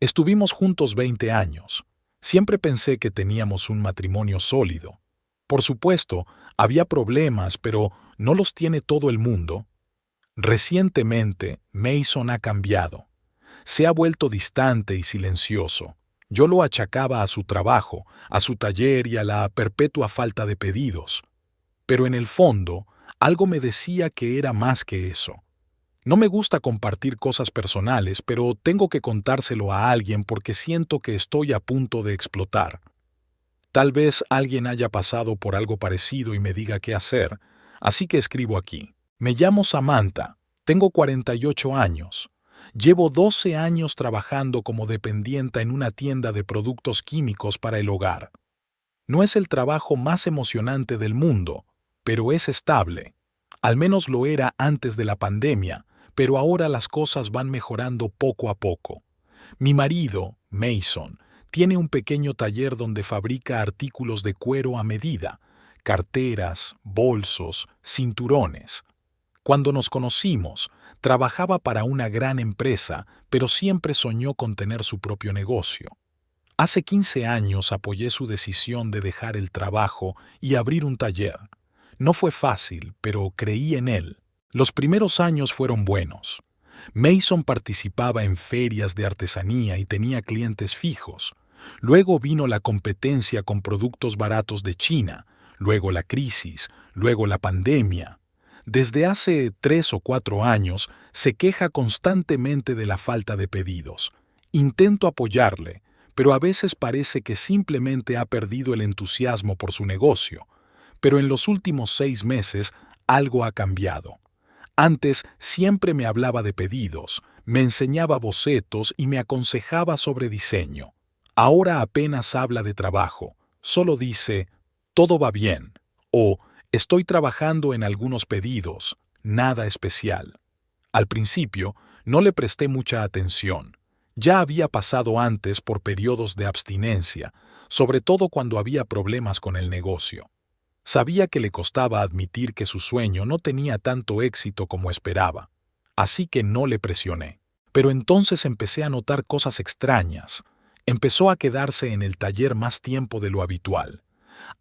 Estuvimos juntos 20 años. Siempre pensé que teníamos un matrimonio sólido. Por supuesto, había problemas, pero ¿no los tiene todo el mundo? Recientemente, Mason ha cambiado. Se ha vuelto distante y silencioso. Yo lo achacaba a su trabajo, a su taller y a la perpetua falta de pedidos. Pero en el fondo, algo me decía que era más que eso. No me gusta compartir cosas personales, pero tengo que contárselo a alguien porque siento que estoy a punto de explotar. Tal vez alguien haya pasado por algo parecido y me diga qué hacer, así que escribo aquí. Me llamo Samantha, tengo 48 años. Llevo 12 años trabajando como dependienta en una tienda de productos químicos para el hogar. No es el trabajo más emocionante del mundo, pero es estable. Al menos lo era antes de la pandemia, pero ahora las cosas van mejorando poco a poco. Mi marido, Mason, tiene un pequeño taller donde fabrica artículos de cuero a medida, carteras, bolsos, cinturones. Cuando nos conocimos, trabajaba para una gran empresa, pero siempre soñó con tener su propio negocio. Hace 15 años apoyé su decisión de dejar el trabajo y abrir un taller. No fue fácil, pero creí en él. Los primeros años fueron buenos. Mason participaba en ferias de artesanía y tenía clientes fijos. Luego vino la competencia con productos baratos de China, luego la crisis, luego la pandemia. Desde hace 3 o 4 años se queja constantemente de la falta de pedidos. Intento apoyarle, pero a veces parece que simplemente ha perdido el entusiasmo por su negocio. Pero en los últimos 6 meses algo ha cambiado. Antes siempre me hablaba de pedidos, me enseñaba bocetos y me aconsejaba sobre diseño. Ahora apenas habla de trabajo, solo dice, todo va bien, o estoy trabajando en algunos pedidos, nada especial. Al principio no le presté mucha atención. Ya había pasado antes por periodos de abstinencia, sobre todo cuando había problemas con el negocio. Sabía que le costaba admitir que su sueño no tenía tanto éxito como esperaba, así que no le presioné. Pero entonces empecé a notar cosas extrañas. Empezó a quedarse en el taller más tiempo de lo habitual.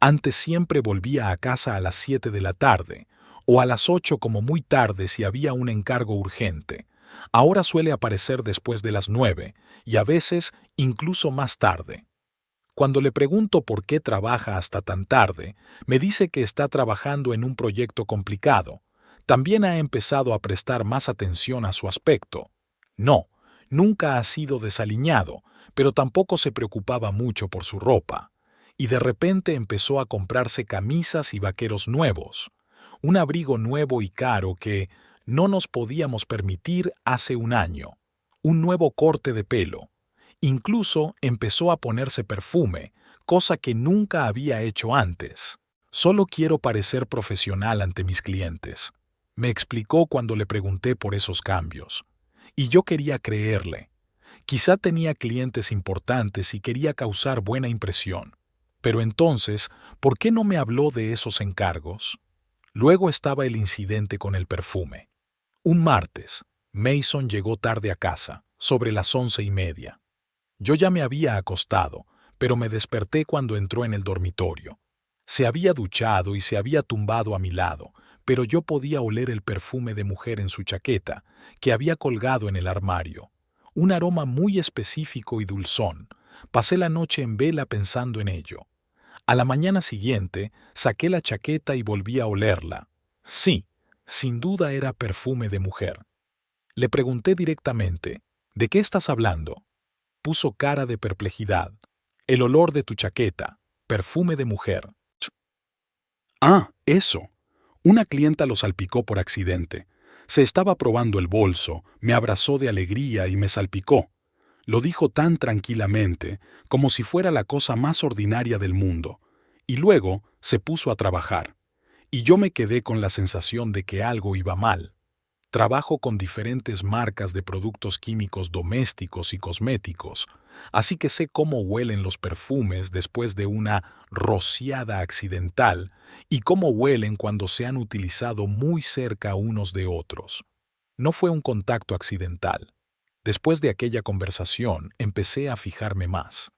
Antes siempre volvía a casa a las 7 de la tarde, o a las 8 como muy tarde si había un encargo urgente. Ahora suele aparecer después de las 9, y a veces incluso más tarde. Cuando le pregunto por qué trabaja hasta tan tarde, me dice que está trabajando en un proyecto complicado. También ha empezado a prestar más atención a su aspecto. No, nunca ha sido desaliñado, pero tampoco se preocupaba mucho por su ropa. Y de repente empezó a comprarse camisas y vaqueros nuevos. Un abrigo nuevo y caro que no nos podíamos permitir hace un año. Un nuevo corte de pelo. Incluso empezó a ponerse perfume, cosa que nunca había hecho antes. Solo quiero parecer profesional ante mis clientes, me explicó cuando le pregunté por esos cambios. Y yo quería creerle. Quizá tenía clientes importantes y quería causar buena impresión. Pero entonces, ¿por qué no me habló de esos encargos? Luego estaba el incidente con el perfume. Un martes, Mason llegó tarde a casa, sobre las 11:30. Yo ya me había acostado, pero me desperté cuando entró en el dormitorio. Se había duchado y se había tumbado a mi lado, pero yo podía oler el perfume de mujer en su chaqueta, que había colgado en el armario. Un aroma muy específico y dulzón. Pasé la noche en vela pensando en ello. A la mañana siguiente, saqué la chaqueta y volví a olerla. Sí, sin duda era perfume de mujer. Le pregunté directamente, ¿de qué estás hablando? Puso cara de perplejidad. El olor de tu chaqueta, perfume de mujer. Ah, eso. Una clienta lo salpicó por accidente. Se estaba probando el bolso, me abrazó de alegría y me salpicó. Lo dijo tan tranquilamente, como si fuera la cosa más ordinaria del mundo. Y luego se puso a trabajar. Y yo me quedé con la sensación de que algo iba mal. Trabajo con diferentes marcas de productos químicos domésticos y cosméticos, así que sé cómo huelen los perfumes después de una rociada accidental y cómo huelen cuando se han utilizado muy cerca unos de otros. No fue un contacto accidental. Después de aquella conversación, empecé a fijarme más.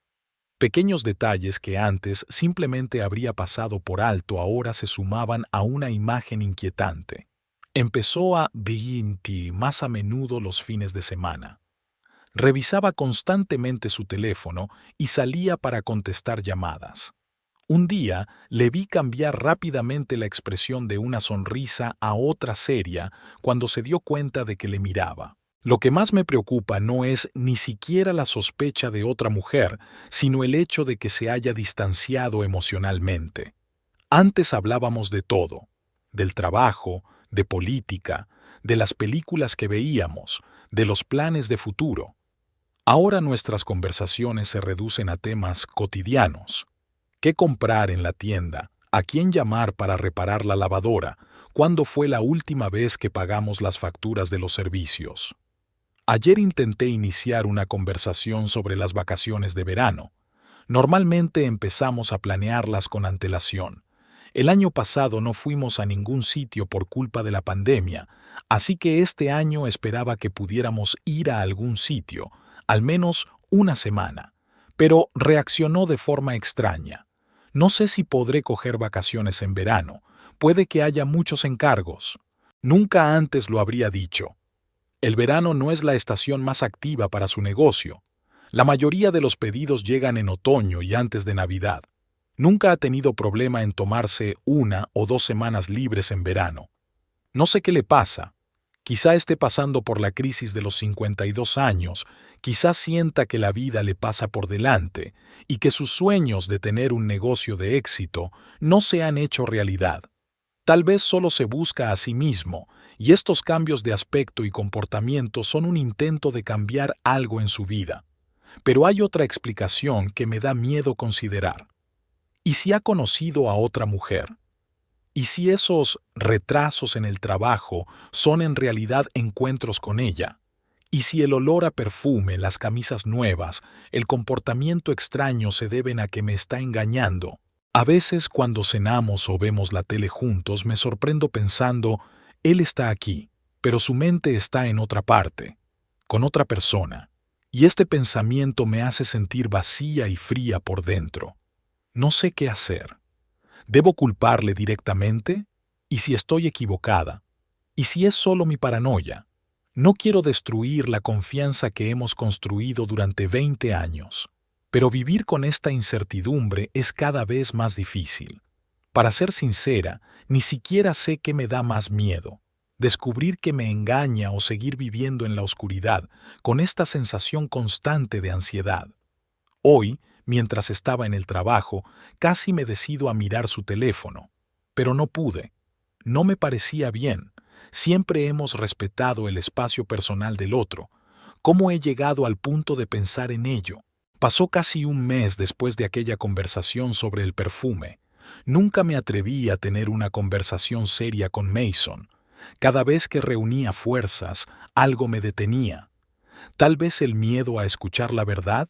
Pequeños detalles que antes simplemente habría pasado por alto ahora se sumaban a una imagen inquietante. Empezó a venir más a menudo los fines de semana. Revisaba constantemente su teléfono y salía para contestar llamadas. Un día le vi cambiar rápidamente la expresión de una sonrisa a otra seria cuando se dio cuenta de que le miraba. Lo que más me preocupa no es ni siquiera la sospecha de otra mujer, sino el hecho de que se haya distanciado emocionalmente. Antes hablábamos de todo, del trabajo, de política, de las películas que veíamos, de los planes de futuro. Ahora nuestras conversaciones se reducen a temas cotidianos. ¿Qué comprar en la tienda? ¿A quién llamar para reparar la lavadora? ¿Cuándo fue la última vez que pagamos las facturas de los servicios? Ayer intenté iniciar una conversación sobre las vacaciones de verano. Normalmente empezamos a planearlas con antelación. El año pasado no fuimos a ningún sitio por culpa de la pandemia, así que este año esperaba que pudiéramos ir a algún sitio, al menos una semana, pero reaccionó de forma extraña. No sé si podré coger vacaciones en verano, puede que haya muchos encargos. Nunca antes lo habría dicho. El verano no es la estación más activa para su negocio. La mayoría de los pedidos llegan en otoño y antes de Navidad. Nunca ha tenido problema en tomarse 1 o 2 semanas libres en verano. No sé qué le pasa. Quizá esté pasando por la crisis de los 52 años, quizá sienta que la vida le pasa por delante y que sus sueños de tener un negocio de éxito no se han hecho realidad. Tal vez solo se busca a sí mismo, y estos cambios de aspecto y comportamiento son un intento de cambiar algo en su vida. Pero hay otra explicación que me da miedo considerar. ¿Y si ha conocido a otra mujer? ¿Y si esos retrasos en el trabajo son en realidad encuentros con ella? ¿Y si el olor a perfume, las camisas nuevas, el comportamiento extraño se deben a que me está engañando? A veces cuando cenamos o vemos la tele juntos me sorprendo pensando, él está aquí, pero su mente está en otra parte, con otra persona, y este pensamiento me hace sentir vacía y fría por dentro. No sé qué hacer. ¿Debo culparle directamente? ¿Y si estoy equivocada? ¿Y si es solo mi paranoia? No quiero destruir la confianza que hemos construido durante 20 años. Pero vivir con esta incertidumbre es cada vez más difícil. Para ser sincera, ni siquiera sé qué me da más miedo. Descubrir que me engaña o seguir viviendo en la oscuridad, con esta sensación constante de ansiedad. Hoy, mientras estaba en el trabajo, casi me decido a mirar su teléfono. Pero no pude. No me parecía bien. Siempre hemos respetado el espacio personal del otro. ¿Cómo he llegado al punto de pensar en ello? Pasó casi un mes después de aquella conversación sobre el perfume. Nunca me atreví a tener una conversación seria con Mason. Cada vez que reunía fuerzas, algo me detenía. Tal vez el miedo a escuchar la verdad.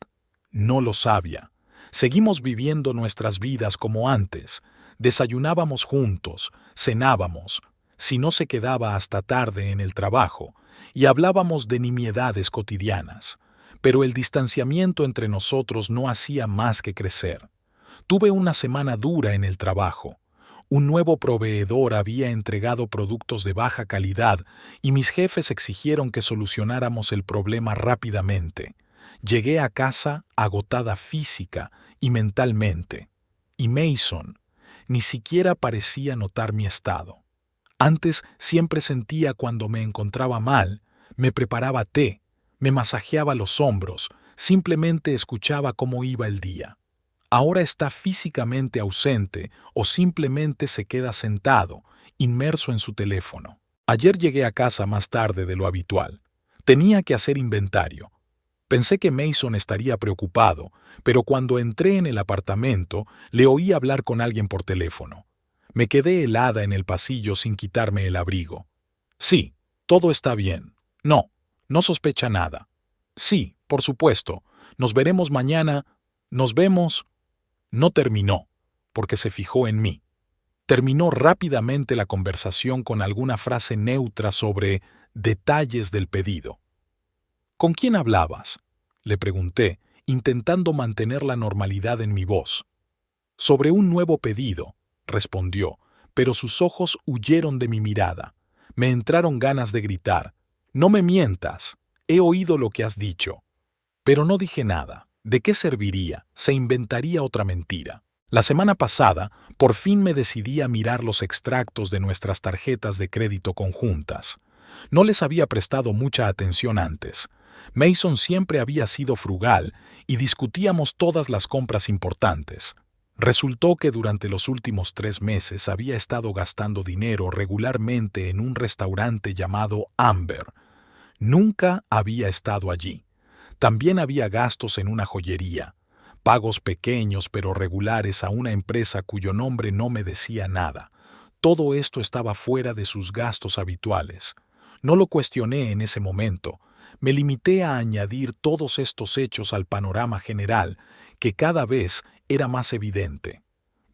No lo sabía. Seguimos viviendo nuestras vidas como antes. Desayunábamos juntos, cenábamos, si no se quedaba hasta tarde en el trabajo, y hablábamos de nimiedades cotidianas. Pero el distanciamiento entre nosotros no hacía más que crecer. Tuve una semana dura en el trabajo. Un nuevo proveedor había entregado productos de baja calidad y mis jefes exigieron que solucionáramos el problema rápidamente. Llegué a casa agotada física y mentalmente. Y Mason ni siquiera parecía notar mi estado. Antes siempre sentía cuando me encontraba mal, me preparaba té, me masajeaba los hombros, simplemente escuchaba cómo iba el día. Ahora está físicamente ausente o simplemente se queda sentado, inmerso en su teléfono. Ayer llegué a casa más tarde de lo habitual. Tenía que hacer inventario. Pensé que Mason estaría preocupado, pero cuando entré en el apartamento, le oí hablar con alguien por teléfono. Me quedé helada en el pasillo sin quitarme el abrigo. Sí, todo está bien. No, no sospecha nada. Sí, por supuesto. Nos veremos mañana. Nos vemos. No terminó, porque se fijó en mí. Terminó rápidamente la conversación con alguna frase neutra sobre detalles del pedido. ¿Con quién hablabas?, le pregunté, intentando mantener la normalidad en mi voz. Sobre un nuevo pedido, respondió, pero sus ojos huyeron de mi mirada. Me entraron ganas de gritar. No me mientas. He oído lo que has dicho. Pero no dije nada. ¿De qué serviría? Se inventaría otra mentira. La semana pasada, por fin me decidí a mirar los extractos de nuestras tarjetas de crédito conjuntas. No les había prestado mucha atención antes. Mason siempre había sido frugal y discutíamos todas las compras importantes. Resultó que durante los últimos 3 meses había estado gastando dinero regularmente en un restaurante llamado Amber. Nunca había estado allí. También había gastos en una joyería, pagos pequeños pero regulares a una empresa cuyo nombre no me decía nada. Todo esto estaba fuera de sus gastos habituales. No lo cuestioné en ese momento. Me limité a añadir todos estos hechos al panorama general, que cada vez era más evidente.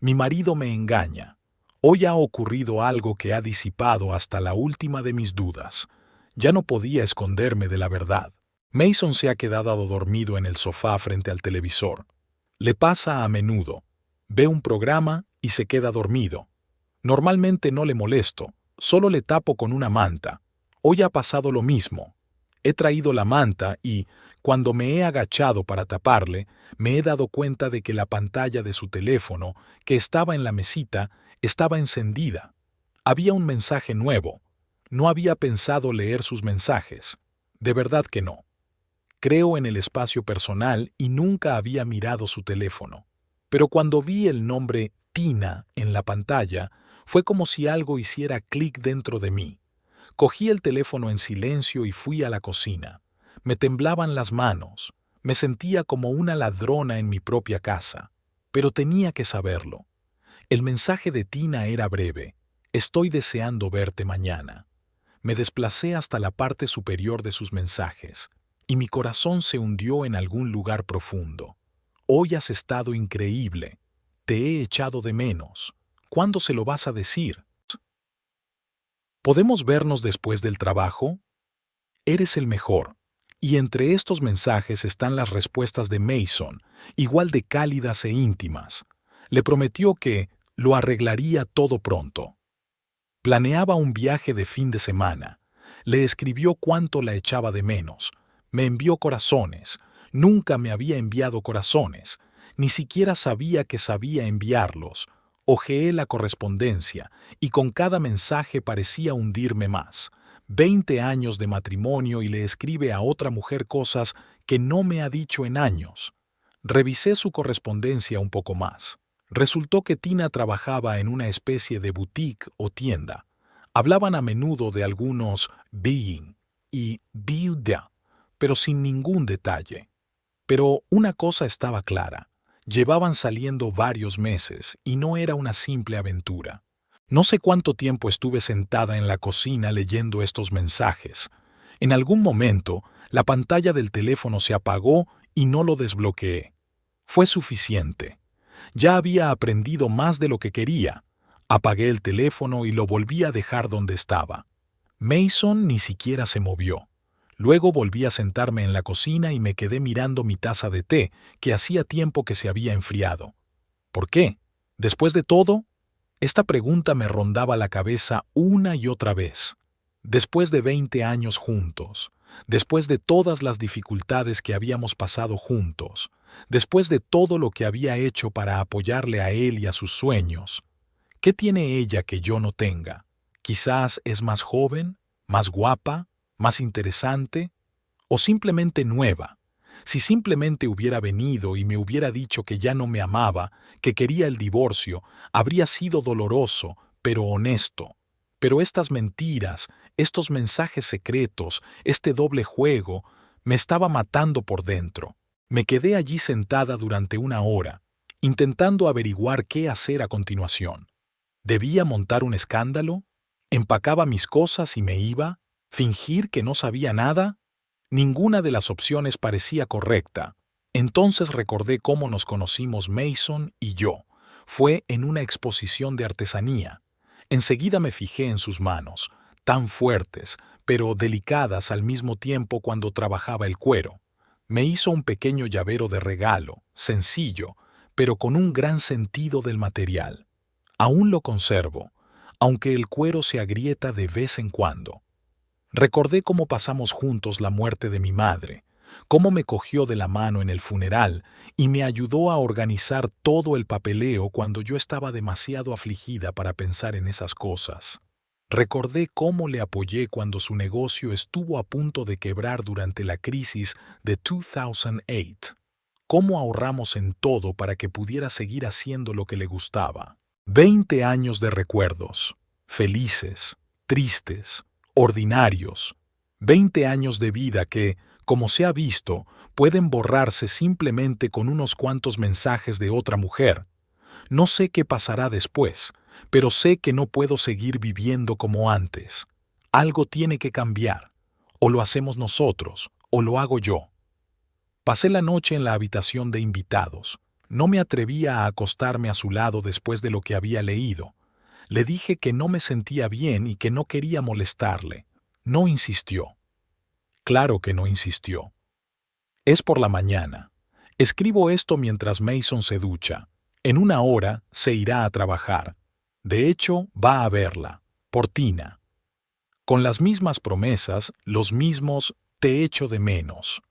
Mi marido me engaña. Hoy ha ocurrido algo que ha disipado hasta la última de mis dudas. Ya no podía esconderme de la verdad. Mason se ha quedado dormido en el sofá frente al televisor. Le pasa a menudo. Ve un programa y se queda dormido. Normalmente no le molesto, solo le tapo con una manta. Hoy ha pasado lo mismo. He traído la manta y, cuando me he agachado para taparle, me he dado cuenta de que la pantalla de su teléfono, que estaba en la mesita, estaba encendida. Había un mensaje nuevo. No había pensado leer sus mensajes. De verdad que no. Creo en el espacio personal y nunca había mirado su teléfono. Pero cuando vi el nombre Tina en la pantalla, fue como si algo hiciera clic dentro de mí. Cogí el teléfono en silencio y fui a la cocina. Me temblaban las manos. Me sentía como una ladrona en mi propia casa. Pero tenía que saberlo. El mensaje de Tina era breve. Estoy deseando verte mañana. Me desplacé hasta la parte superior de sus mensajes, y mi corazón se hundió en algún lugar profundo. Hoy has estado increíble. Te he echado de menos. ¿Cuándo se lo vas a decir? ¿Podemos vernos después del trabajo? Eres el mejor. Y entre estos mensajes están las respuestas de Mason, igual de cálidas e íntimas. Le prometió que lo arreglaría todo pronto. Planeaba un viaje de fin de semana. Le escribió cuánto la echaba de menos. Me envió corazones. Nunca me había enviado corazones. Ni siquiera sabía que sabía enviarlos. Hojeé la correspondencia y con cada mensaje parecía hundirme más. 20 años de matrimonio y le escribe a otra mujer cosas que no me ha dicho en años. Revisé su correspondencia un poco más. Resultó que Tina trabajaba en una especie de boutique o tienda. Hablaban a menudo de algunos being y viuda, pero sin ningún detalle. Pero una cosa estaba clara. Llevaban saliendo varios meses y no era una simple aventura. No sé cuánto tiempo estuve sentada en la cocina leyendo estos mensajes. En algún momento, la pantalla del teléfono se apagó y no lo desbloqueé. Fue suficiente. Ya había aprendido más de lo que quería. Apagué el teléfono y lo volví a dejar donde estaba. Mason ni siquiera se movió. Luego volví a sentarme en la cocina y me quedé mirando mi taza de té, que hacía tiempo que se había enfriado. ¿Por qué? Después de todo, esta pregunta me rondaba la cabeza una y otra vez. Después de 20 años juntos, después de todas las dificultades que habíamos pasado juntos, después de todo lo que había hecho para apoyarle a él y a sus sueños, ¿qué tiene ella que yo no tenga? Quizás es más joven, más guapa, más interesante, o simplemente nueva. Si simplemente hubiera venido y me hubiera dicho que ya no me amaba, que quería el divorcio, habría sido doloroso, pero honesto. Pero estas mentiras, estos mensajes secretos, este doble juego, me estaba matando por dentro. Me quedé allí sentada durante 1 hora, intentando averiguar qué hacer a continuación. ¿Debía montar un escándalo? ¿Empacaba mis cosas y me iba? ¿Fingir que no sabía nada? Ninguna de las opciones parecía correcta. Entonces recordé cómo nos conocimos Mason y yo. Fue en una exposición de artesanía. Enseguida me fijé en sus manos, tan fuertes, pero delicadas al mismo tiempo cuando trabajaba el cuero. Me hizo un pequeño llavero de regalo, sencillo, pero con un gran sentido del material. Aún lo conservo, aunque el cuero se agrieta de vez en cuando. Recordé cómo pasamos juntos la muerte de mi madre, cómo me cogió de la mano en el funeral y me ayudó a organizar todo el papeleo cuando yo estaba demasiado afligida para pensar en esas cosas. Recordé cómo le apoyé cuando su negocio estuvo a punto de quebrar durante la crisis de 2008. Cómo ahorramos en todo para que pudiera seguir haciendo lo que le gustaba. 20 años de recuerdos, felices, tristes, ordinarios. 20 años de vida que, como se ha visto, pueden borrarse simplemente con unos cuantos mensajes de otra mujer. No sé qué pasará después, pero sé que no puedo seguir viviendo como antes. Algo tiene que cambiar. O lo hacemos nosotros, o lo hago yo. Pasé la noche en la habitación de invitados. No me atrevía a acostarme a su lado después de lo que había leído. Le dije que no me sentía bien y que no quería molestarle. No insistió. Claro que no insistió. Es por la mañana. Escribo esto mientras Mason se ducha. En una hora se irá a trabajar. De hecho, va a verla, por Tina. Con las mismas promesas, los mismos «te echo de menos».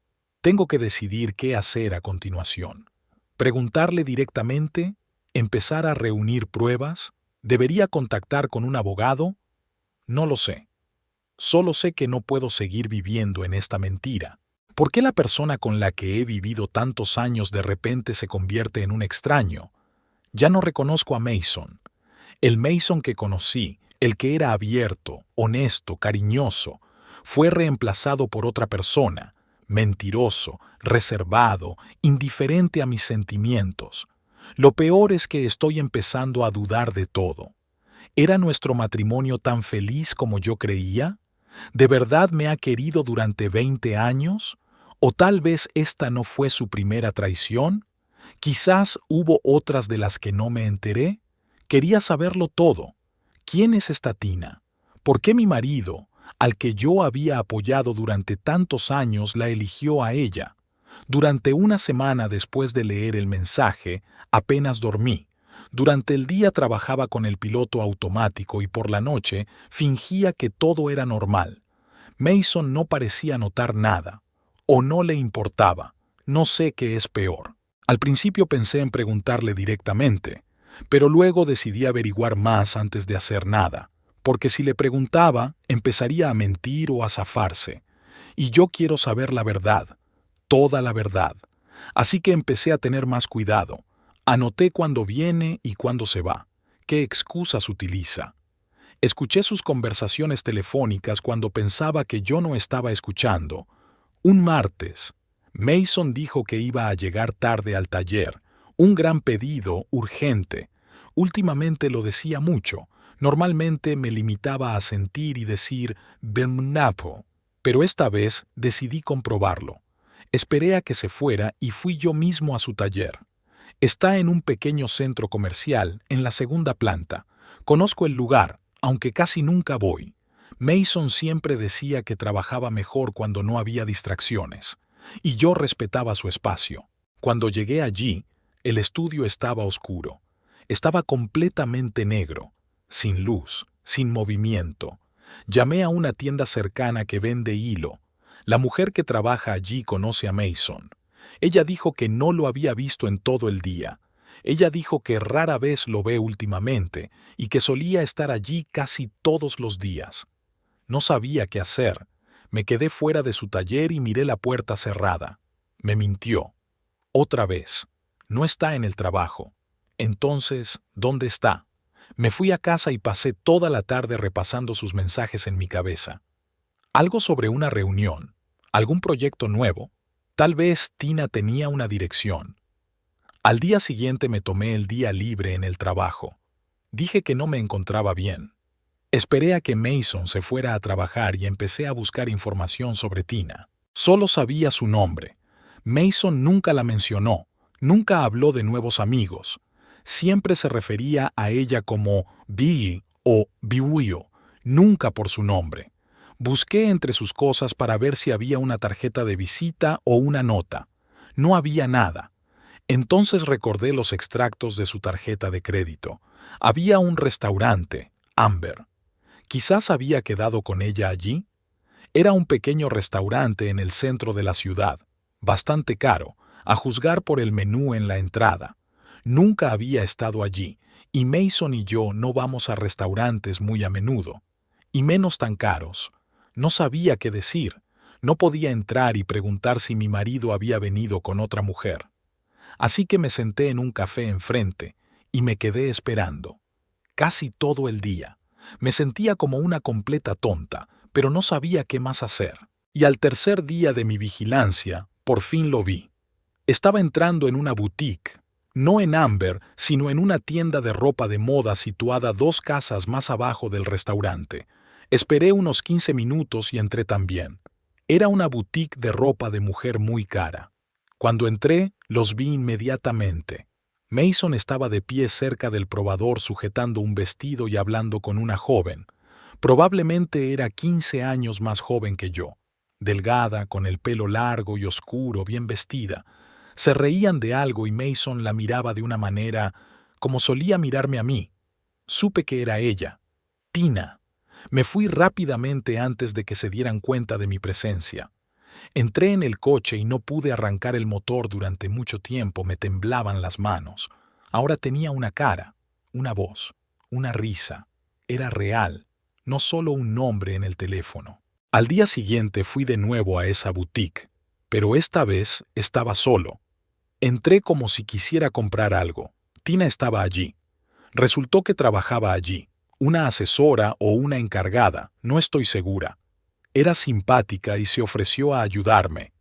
Tengo que decidir qué hacer a continuación. ¿Preguntarle directamente? ¿Empezar a reunir pruebas? ¿Debería contactar con un abogado? No lo sé. Solo sé que no puedo seguir viviendo en esta mentira. ¿Por qué la persona con la que he vivido tantos años de repente se convierte en un extraño? Ya no reconozco a Mason. El Mason que conocí, el que era abierto, honesto, cariñoso, fue reemplazado por otra persona, mentiroso, reservado, indiferente a mis sentimientos. Lo peor es que estoy empezando a dudar de todo. ¿Era nuestro matrimonio tan feliz como yo creía? ¿De verdad me ha querido durante 20 años? ¿O tal vez esta no fue su primera traición? Quizás hubo otras de las que no me enteré. Quería saberlo todo. ¿Quién es esta Tina? ¿Por qué mi marido, al que yo había apoyado durante tantos años, la eligió a ella? Durante una semana después de leer el mensaje, apenas dormí. Durante el día trabajaba con el piloto automático y por la noche fingía que todo era normal. Mason no parecía notar nada. O no le importaba. No sé qué es peor. Al principio pensé en preguntarle directamente, pero luego decidí averiguar más antes de hacer nada, porque si le preguntaba, empezaría a mentir o a zafarse. Y yo quiero saber la verdad, toda la verdad. Así que empecé a tener más cuidado. Anoté cuándo viene y cuándo se va, qué excusas utiliza. Escuché sus conversaciones telefónicas cuando pensaba que yo no estaba escuchando. Un martes, Mason dijo que iba a llegar tarde al taller. Un gran pedido, urgente. Últimamente lo decía mucho. Normalmente me limitaba a sentir y decir «Belmnapo», pero esta vez decidí comprobarlo. Esperé a que se fuera y fui yo mismo a su taller. Está en un pequeño centro comercial, en la segunda planta. Conozco el lugar, aunque casi nunca voy. Mason siempre decía que trabajaba mejor cuando no había distracciones, y yo respetaba su espacio. Cuando llegué allí, el estudio estaba oscuro. Estaba completamente negro, sin luz, sin movimiento. Llamé a una tienda cercana que vende hilo. La mujer que trabaja allí conoce a Mason. Ella dijo que no lo había visto en todo el día. Ella dijo que rara vez lo ve últimamente y que solía estar allí casi todos los días. No sabía qué hacer. Me quedé fuera de su taller y miré la puerta cerrada. Me mintió. Otra vez. No está en el trabajo. Entonces, ¿dónde está? Me fui a casa y pasé toda la tarde repasando sus mensajes en mi cabeza. Algo sobre una reunión. ¿Algún proyecto nuevo? Tal vez Tina tenía una dirección. Al día siguiente me tomé el día libre en el trabajo. Dije que no me encontraba bien. Esperé a que Mason se fuera a trabajar y empecé a buscar información sobre Tina. Solo sabía su nombre. Mason nunca la mencionó, nunca habló de nuevos amigos. Siempre se refería a ella como Bee o Biwio, nunca por su nombre. Busqué entre sus cosas para ver si había una tarjeta de visita o una nota. No había nada. Entonces recordé los extractos de su tarjeta de crédito. Había un restaurante, Amber. Quizás había quedado con ella allí. Era un pequeño restaurante en el centro de la ciudad, bastante caro, a juzgar por el menú en la entrada. Nunca había estado allí, y Mason y yo no vamos a restaurantes muy a menudo, y menos tan caros. No sabía qué decir. No podía entrar y preguntar si mi marido había venido con otra mujer. Así que me senté en un café enfrente y me quedé esperando. Casi todo el día. Me sentía como una completa tonta, pero no sabía qué más hacer. Y al tercer día de mi vigilancia, por fin lo vi. Estaba entrando en una boutique, no en Amber, sino en una tienda de ropa de moda situada 2 casas más abajo del restaurante. Esperé unos 15 minutos y entré también. Era una boutique de ropa de mujer muy cara. Cuando entré, los vi inmediatamente. Mason estaba de pie cerca del probador sujetando un vestido y hablando con una joven. Probablemente era 15 años más joven que yo. Delgada, con el pelo largo y oscuro, bien vestida. Se reían de algo y Mason la miraba de una manera como solía mirarme a mí. Supe que era ella, Tina. Me fui rápidamente antes de que se dieran cuenta de mi presencia. Entré en el coche y no pude arrancar el motor durante mucho tiempo, me temblaban las manos. Ahora tenía una cara, una voz, una risa. Era real, no solo un nombre en el teléfono. Al día siguiente fui de nuevo a esa boutique, pero esta vez estaba solo. Entré como si quisiera comprar algo. Tina estaba allí. Resultó que trabajaba allí, una asesora o una encargada, no estoy segura. Era simpática y se ofreció a ayudarme.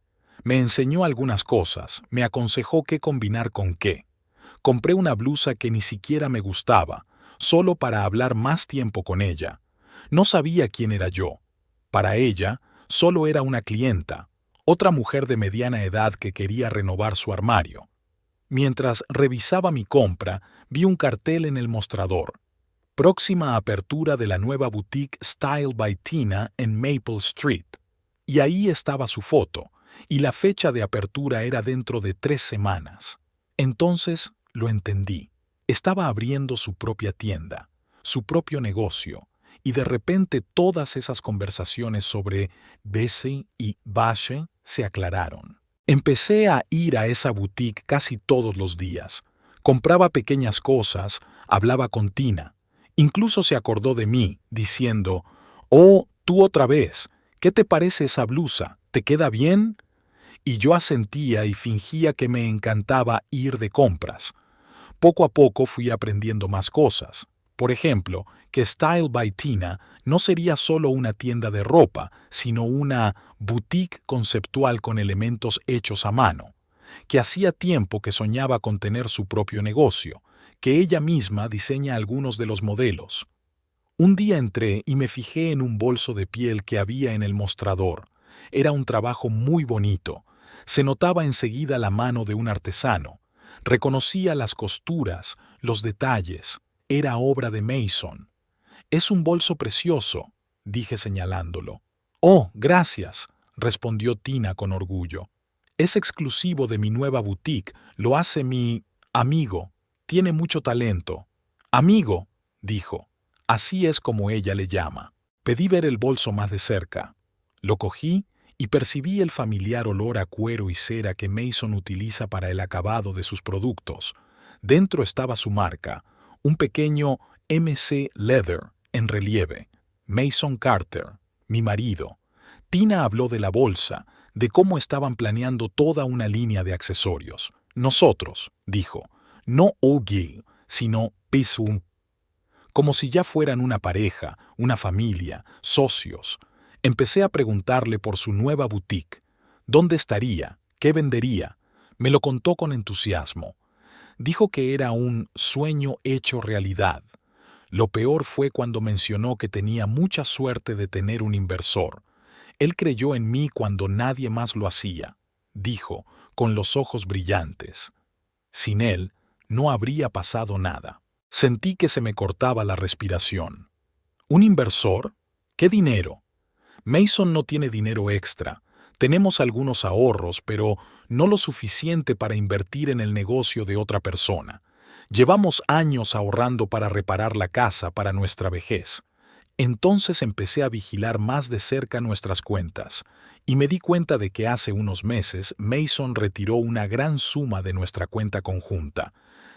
Me enseñó algunas cosas, me aconsejó qué combinar con qué. Compré una blusa que ni siquiera me gustaba, solo para hablar más tiempo con ella. No sabía quién era yo. Para ella, solo era una clienta, otra mujer de mediana edad que quería renovar su armario. Mientras revisaba mi compra, vi un cartel en el mostrador. Próxima apertura de la nueva boutique Style by Tina en Maple Street. Y ahí estaba su foto, y la fecha de apertura era dentro de 3 semanas. Entonces lo entendí. Estaba abriendo su propia tienda, su propio negocio, y de repente todas esas conversaciones sobre Bessie y Bashe se aclararon. Empecé a ir a esa boutique casi todos los días. Compraba pequeñas cosas, hablaba con Tina. Incluso se acordó de mí, diciendo, «Oh, tú otra vez, ¿qué te parece esa blusa? ¿Te queda bien?» Y yo asentía y fingía que me encantaba ir de compras. Poco a poco fui aprendiendo más cosas. Por ejemplo, que Style by Tina no sería solo una tienda de ropa, sino una boutique conceptual con elementos hechos a mano. Que hacía tiempo que soñaba con tener su propio negocio, que ella misma diseña algunos de los modelos. Un día entré y me fijé en un bolso de piel que había en el mostrador. Era un trabajo muy bonito. Se notaba enseguida la mano de un artesano. Reconocía las costuras, los detalles. Era obra de Mason. «Es un bolso precioso», dije señalándolo. «Oh, gracias», respondió Tina con orgullo. «Es exclusivo de mi nueva boutique. Lo hace mi amigo. Tiene mucho talento». «Amigo», dijo. Así es como ella le llama. Pedí ver el bolso más de cerca. Lo cogí y percibí el familiar olor a cuero y cera que Mason utiliza para el acabado de sus productos. Dentro estaba su marca, un pequeño MC Leather en relieve. Mason Carter, mi marido. Tina habló de la bolsa, de cómo estaban planeando toda una línea de accesorios. Nosotros, dijo, no O'Gill, sino Pisum. Como si ya fueran una pareja, una familia, socios. Empecé a preguntarle por su nueva boutique. ¿Dónde estaría? ¿Qué vendería? Me lo contó con entusiasmo. Dijo que era un sueño hecho realidad. Lo peor fue cuando mencionó que tenía mucha suerte de tener un inversor. Él creyó en mí cuando nadie más lo hacía, dijo, con los ojos brillantes. Sin él, no habría pasado nada. Sentí que se me cortaba la respiración. ¿Un inversor? ¿Qué dinero? Mason no tiene dinero extra. Tenemos algunos ahorros, pero no lo suficiente para invertir en el negocio de otra persona. Llevamos años ahorrando para reparar la casa para nuestra vejez. Entonces empecé a vigilar más de cerca nuestras cuentas, y me di cuenta de que hace unos meses Mason retiró una gran suma de nuestra cuenta conjunta.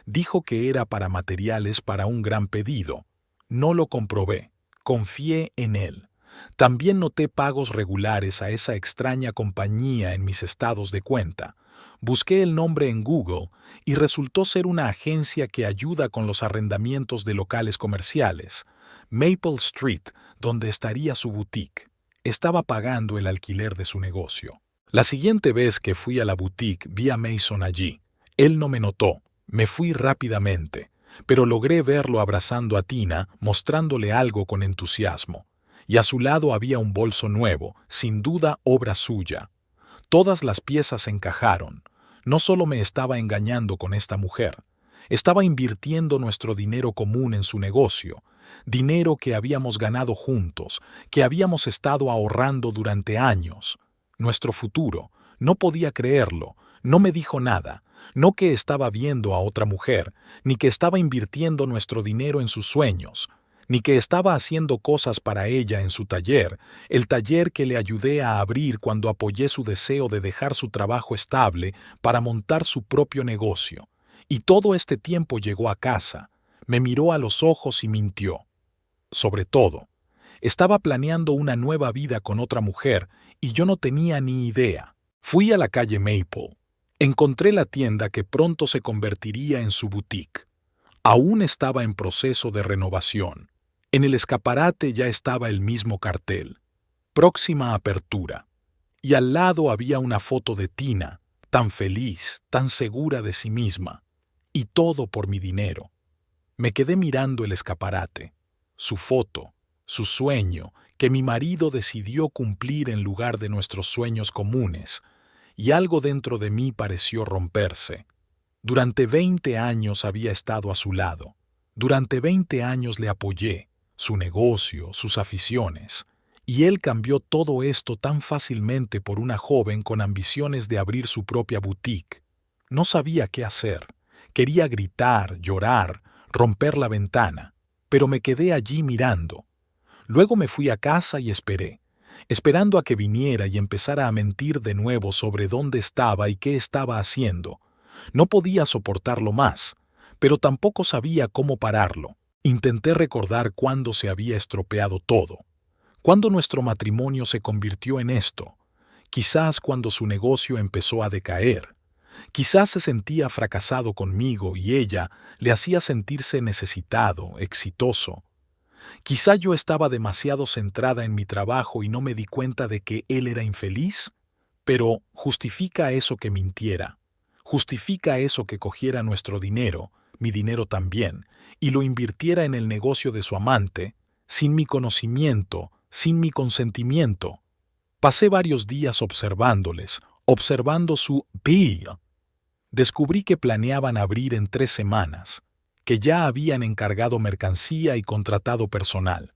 Dijo que era para materiales para un gran pedido. No lo comprobé. Confié en él. También noté pagos regulares a esa extraña compañía en mis estados de cuenta. Busqué el nombre en Google y resultó ser una agencia que ayuda con los arrendamientos de locales comerciales. Maple Street, donde estaría su boutique. Estaba pagando el alquiler de su negocio. La siguiente vez que fui a la boutique vi a Mason allí. Él no me notó. Me fui rápidamente, pero logré verlo abrazando a Tina, mostrándole algo con entusiasmo. Y a su lado había un bolso nuevo, sin duda obra suya. Todas las piezas encajaron. No solo me estaba engañando con esta mujer, estaba invirtiendo nuestro dinero común en su negocio, dinero que habíamos ganado juntos, que habíamos estado ahorrando durante años. Nuestro futuro. No podía creerlo. No me dijo nada. No que estaba viendo a otra mujer, ni que estaba invirtiendo nuestro dinero en sus sueños, ni que estaba haciendo cosas para ella en su taller, el taller que le ayudé a abrir cuando apoyé su deseo de dejar su trabajo estable para montar su propio negocio. Y todo este tiempo llegó a casa, me miró a los ojos y mintió. Sobre todo, estaba planeando una nueva vida con otra mujer y yo no tenía ni idea. Fui a la calle Maple. Encontré la tienda que pronto se convertiría en su boutique. Aún estaba en proceso de renovación. En el escaparate ya estaba el mismo cartel. Próxima apertura. Y al lado había una foto de Tina, tan feliz, tan segura de sí misma. Y todo por mi dinero. Me quedé mirando el escaparate. Su foto, su sueño, que mi marido decidió cumplir en lugar de nuestros sueños comunes. Y algo dentro de mí pareció romperse. Durante 20 años había estado a su lado. Durante 20 años le apoyé, su negocio, sus aficiones. Y él cambió todo esto tan fácilmente por una joven con ambiciones de abrir su propia boutique. No sabía qué hacer. Quería gritar, llorar, romper la ventana. Pero me quedé allí mirando. Luego me fui a casa y esperé. Esperando a que viniera y empezara a mentir de nuevo sobre dónde estaba y qué estaba haciendo. No podía soportarlo más, pero tampoco sabía cómo pararlo. Intenté recordar cuándo se había estropeado todo, cuándo nuestro matrimonio se convirtió en esto, quizás cuando su negocio empezó a decaer. Quizás se sentía fracasado conmigo y ella le hacía sentirse necesitado, exitoso. Quizá yo estaba demasiado centrada en mi trabajo y no me di cuenta de que él era infeliz. Pero ¿justifica eso que mintiera? ¿Justifica eso que cogiera nuestro dinero, mi dinero también, y lo invirtiera en el negocio de su amante, sin mi conocimiento, sin mi consentimiento? Pasé varios días observándoles, observando su bill. Descubrí que planeaban abrir en 3 semanas, que ya habían encargado mercancía y contratado personal.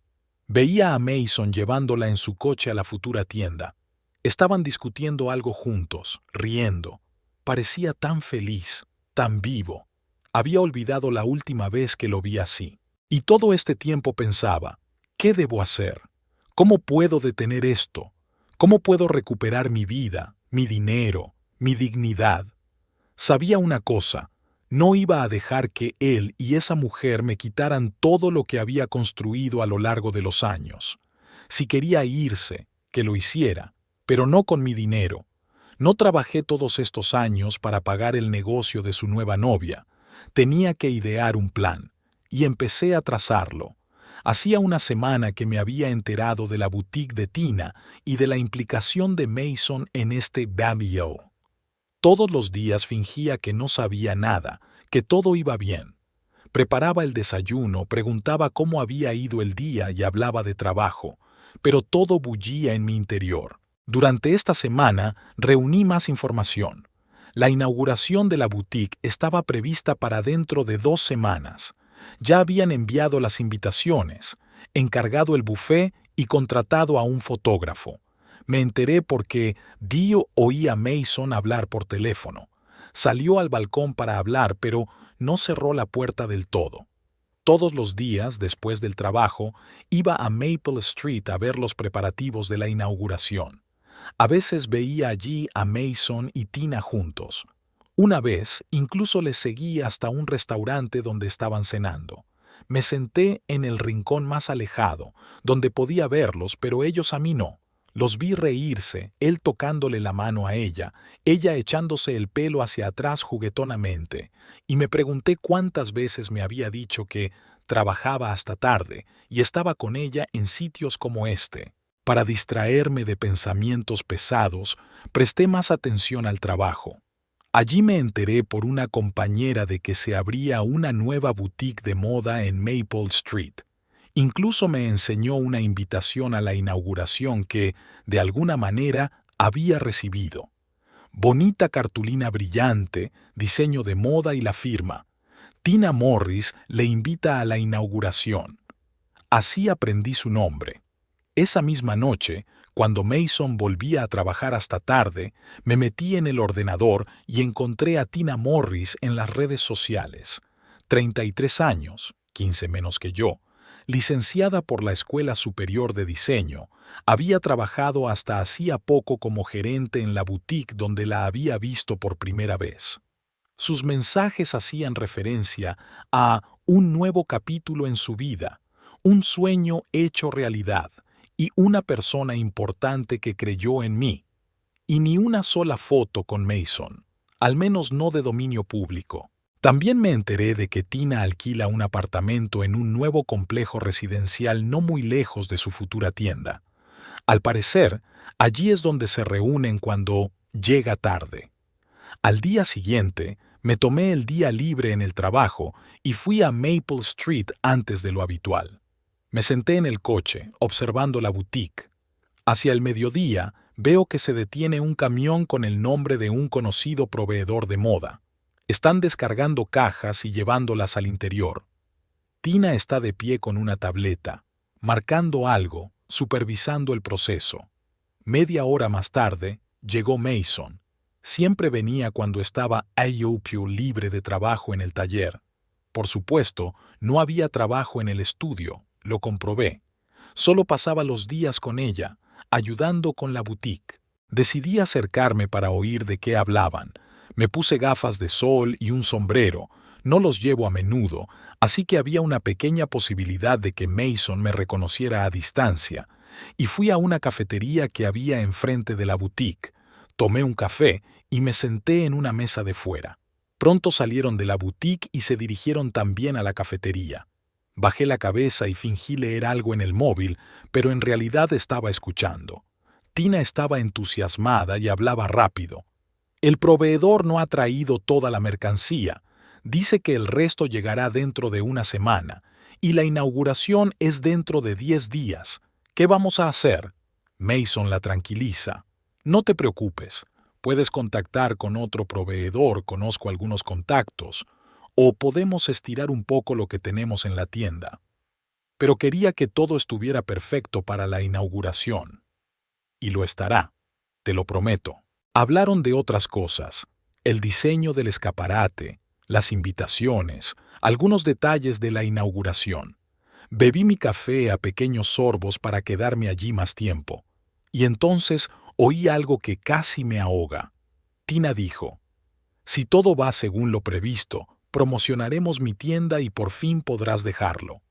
Veía a Mason llevándola en su coche a la futura tienda. Estaban discutiendo algo juntos, riendo. Parecía tan feliz, tan vivo. Había olvidado la última vez que lo vi así. Y todo este tiempo pensaba, ¿qué debo hacer? ¿Cómo puedo detener esto? ¿Cómo puedo recuperar mi vida, mi dinero, mi dignidad? Sabía una cosa. No iba a dejar que él y esa mujer me quitaran todo lo que había construido a lo largo de los años. Si quería irse, que lo hiciera, pero no con mi dinero. No trabajé todos estos años para pagar el negocio de su nueva novia. Tenía que idear un plan, y empecé a trazarlo. Hacía una semana que me había enterado de la boutique de Tina y de la implicación de Mason en este babio. Todos los días fingía que no sabía nada, que todo iba bien. Preparaba el desayuno, preguntaba cómo había ido el día y hablaba de trabajo, pero todo bullía en mi interior. Durante esta semana reuní más información. La inauguración de la boutique estaba prevista para dentro de 2 semanas. Ya habían enviado las invitaciones, encargado el buffet y contratado a un fotógrafo. Me enteré porque Dio oía a Mason hablar por teléfono. Salió al balcón para hablar, pero no cerró la puerta del todo. Todos los días, después del trabajo, iba a Maple Street a ver los preparativos de la inauguración. A veces veía allí a Mason y Tina juntos. Una vez, incluso les seguí hasta un restaurante donde estaban cenando. Me senté en el rincón más alejado, donde podía verlos, pero ellos a mí no. Los vi reírse, él tocándole la mano a ella echándose el pelo hacia atrás juguetonamente, y me pregunté cuántas veces me había dicho que trabajaba hasta tarde y estaba con ella en sitios como este. Para distraerme de pensamientos pesados, presté más atención al trabajo. Allí me enteré por una compañera de que se abría una nueva boutique de moda en Maple Street. Incluso me enseñó una invitación a la inauguración que, de alguna manera, había recibido. Bonita cartulina brillante, diseño de moda y la firma. Tina Morris le invita a la inauguración. Así aprendí su nombre. Esa misma noche, cuando Mason volvía a trabajar hasta tarde, me metí en el ordenador y encontré a Tina Morris en las redes sociales. 33 años, 15 menos que yo, licenciada por la Escuela Superior de Diseño, había trabajado hasta hacía poco como gerente en la boutique donde la había visto por primera vez. Sus mensajes hacían referencia a un nuevo capítulo en su vida, un sueño hecho realidad y una persona importante que creyó en mí. Y ni una sola foto con Mason, al menos no de dominio público. También me enteré de que Tina alquila un apartamento en un nuevo complejo residencial no muy lejos de su futura tienda. Al parecer, allí es donde se reúnen cuando llega tarde. Al día siguiente, me tomé el día libre en el trabajo y fui a Maple Street antes de lo habitual. Me senté en el coche, observando la boutique. Hacia el mediodía, veo que se detiene un camión con el nombre de un conocido proveedor de moda. Están descargando cajas y llevándolas al interior. Tina está de pie con una tableta, marcando algo, supervisando el proceso. Media hora más tarde, llegó Mason. Siempre venía cuando estaba Ayopio libre de trabajo en el taller. Por supuesto, no había trabajo en el estudio, lo comprobé. Solo pasaba los días con ella, ayudando con la boutique. Decidí acercarme para oír de qué hablaban. Me puse gafas de sol y un sombrero. No los llevo a menudo, así que había una pequeña posibilidad de que Mason me reconociera a distancia. Y fui a una cafetería que había enfrente de la boutique. Tomé un café y me senté en una mesa de fuera. Pronto salieron de la boutique y se dirigieron también a la cafetería. Bajé la cabeza y fingí leer algo en el móvil, pero en realidad estaba escuchando. Tina estaba entusiasmada y hablaba rápido. El proveedor no ha traído toda la mercancía. Dice que el resto llegará dentro de una semana, y la inauguración es dentro de 10 días. ¿Qué vamos a hacer? Mason la tranquiliza. No te preocupes. Puedes contactar con otro proveedor, conozco algunos contactos, o podemos estirar un poco lo que tenemos en la tienda. Pero quería que todo estuviera perfecto para la inauguración. Y lo estará, te lo prometo. Hablaron de otras cosas, el diseño del escaparate, las invitaciones, algunos detalles de la inauguración. Bebí mi café a pequeños sorbos para quedarme allí más tiempo. Y entonces oí algo que casi me ahoga. Tina dijo, si todo va según lo previsto, promocionaremos mi tienda y por fin podrás dejarlo.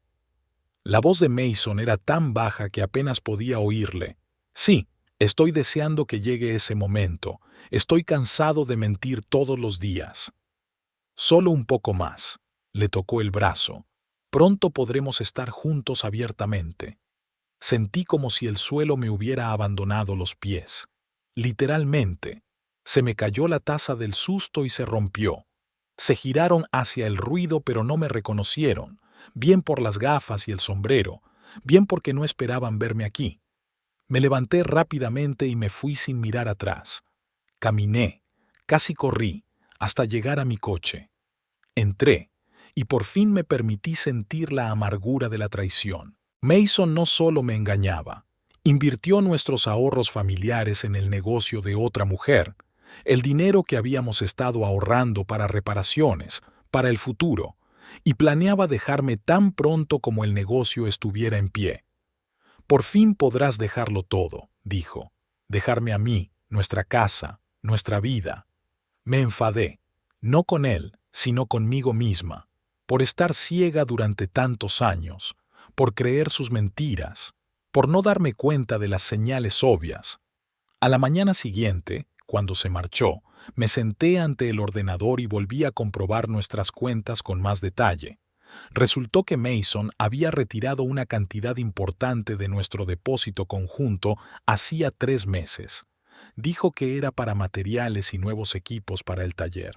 La voz de Mason era tan baja que apenas podía oírle. Sí, estoy deseando que llegue ese momento. Estoy cansado de mentir todos los días. Solo un poco más. Le tocó el brazo. Pronto podremos estar juntos abiertamente. Sentí como si el suelo me hubiera abandonado los pies. Literalmente. Se me cayó la taza del susto y se rompió. Se giraron hacia el ruido pero no me reconocieron, bien por las gafas y el sombrero, bien porque no esperaban verme aquí. Me levanté rápidamente y me fui sin mirar atrás. Caminé, casi corrí, hasta llegar a mi coche. Entré, y por fin me permití sentir la amargura de la traición. Mason no solo me engañaba, invirtió nuestros ahorros familiares en el negocio de otra mujer, el dinero que habíamos estado ahorrando para reparaciones, para el futuro, y planeaba dejarme tan pronto como el negocio estuviera en pie. Por fin podrás dejarlo todo, dijo, dejarme a mí, nuestra casa, nuestra vida. Me enfadé, no con él, sino conmigo misma, por estar ciega durante tantos años, por creer sus mentiras, por no darme cuenta de las señales obvias. A la mañana siguiente, cuando se marchó, me senté ante el ordenador y volví a comprobar nuestras cuentas con más detalle. Resultó que Mason había retirado una cantidad importante de nuestro depósito conjunto hacía 3 meses. Dijo que era para materiales y nuevos equipos para el taller.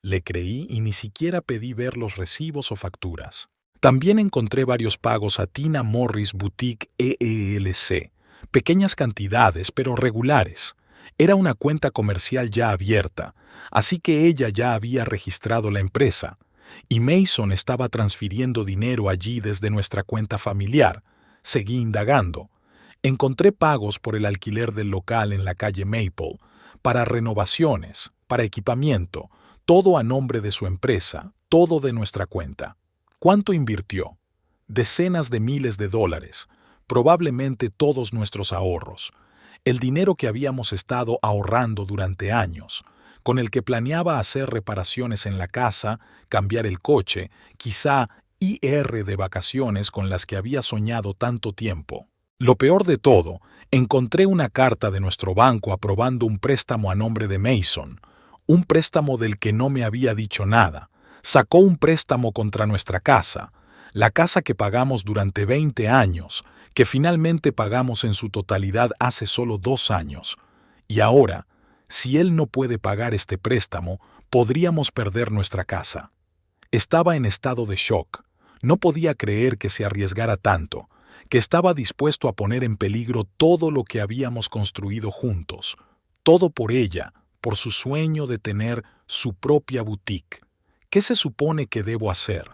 Le creí y ni siquiera pedí ver los recibos o facturas. También encontré varios pagos a Tina Morris Boutique EELC, pequeñas cantidades pero regulares. Era una cuenta comercial ya abierta, así que ella ya había registrado la empresa, y Mason estaba transfiriendo dinero allí desde nuestra cuenta familiar. Seguí indagando. Encontré pagos por el alquiler del local en la calle Maple, para renovaciones, para equipamiento, todo a nombre de su empresa, todo de nuestra cuenta. ¿Cuánto invirtió? Decenas de miles de dólares, probablemente todos nuestros ahorros, el dinero que habíamos estado ahorrando durante años, con el que planeaba hacer reparaciones en la casa, cambiar el coche, quizá ir de vacaciones con las que había soñado tanto tiempo. Lo peor de todo, encontré una carta de nuestro banco aprobando un préstamo a nombre de Mason, un préstamo del que no me había dicho nada. Sacó un préstamo contra nuestra casa, la casa que pagamos durante 20 años, que finalmente pagamos en su totalidad hace solo 2 años. Y ahora, si él no puede pagar este préstamo, podríamos perder nuestra casa. Estaba en estado de shock. No podía creer que se arriesgara tanto, que estaba dispuesto a poner en peligro todo lo que habíamos construido juntos, todo por ella, por su sueño de tener su propia boutique. ¿Qué se supone que debo hacer?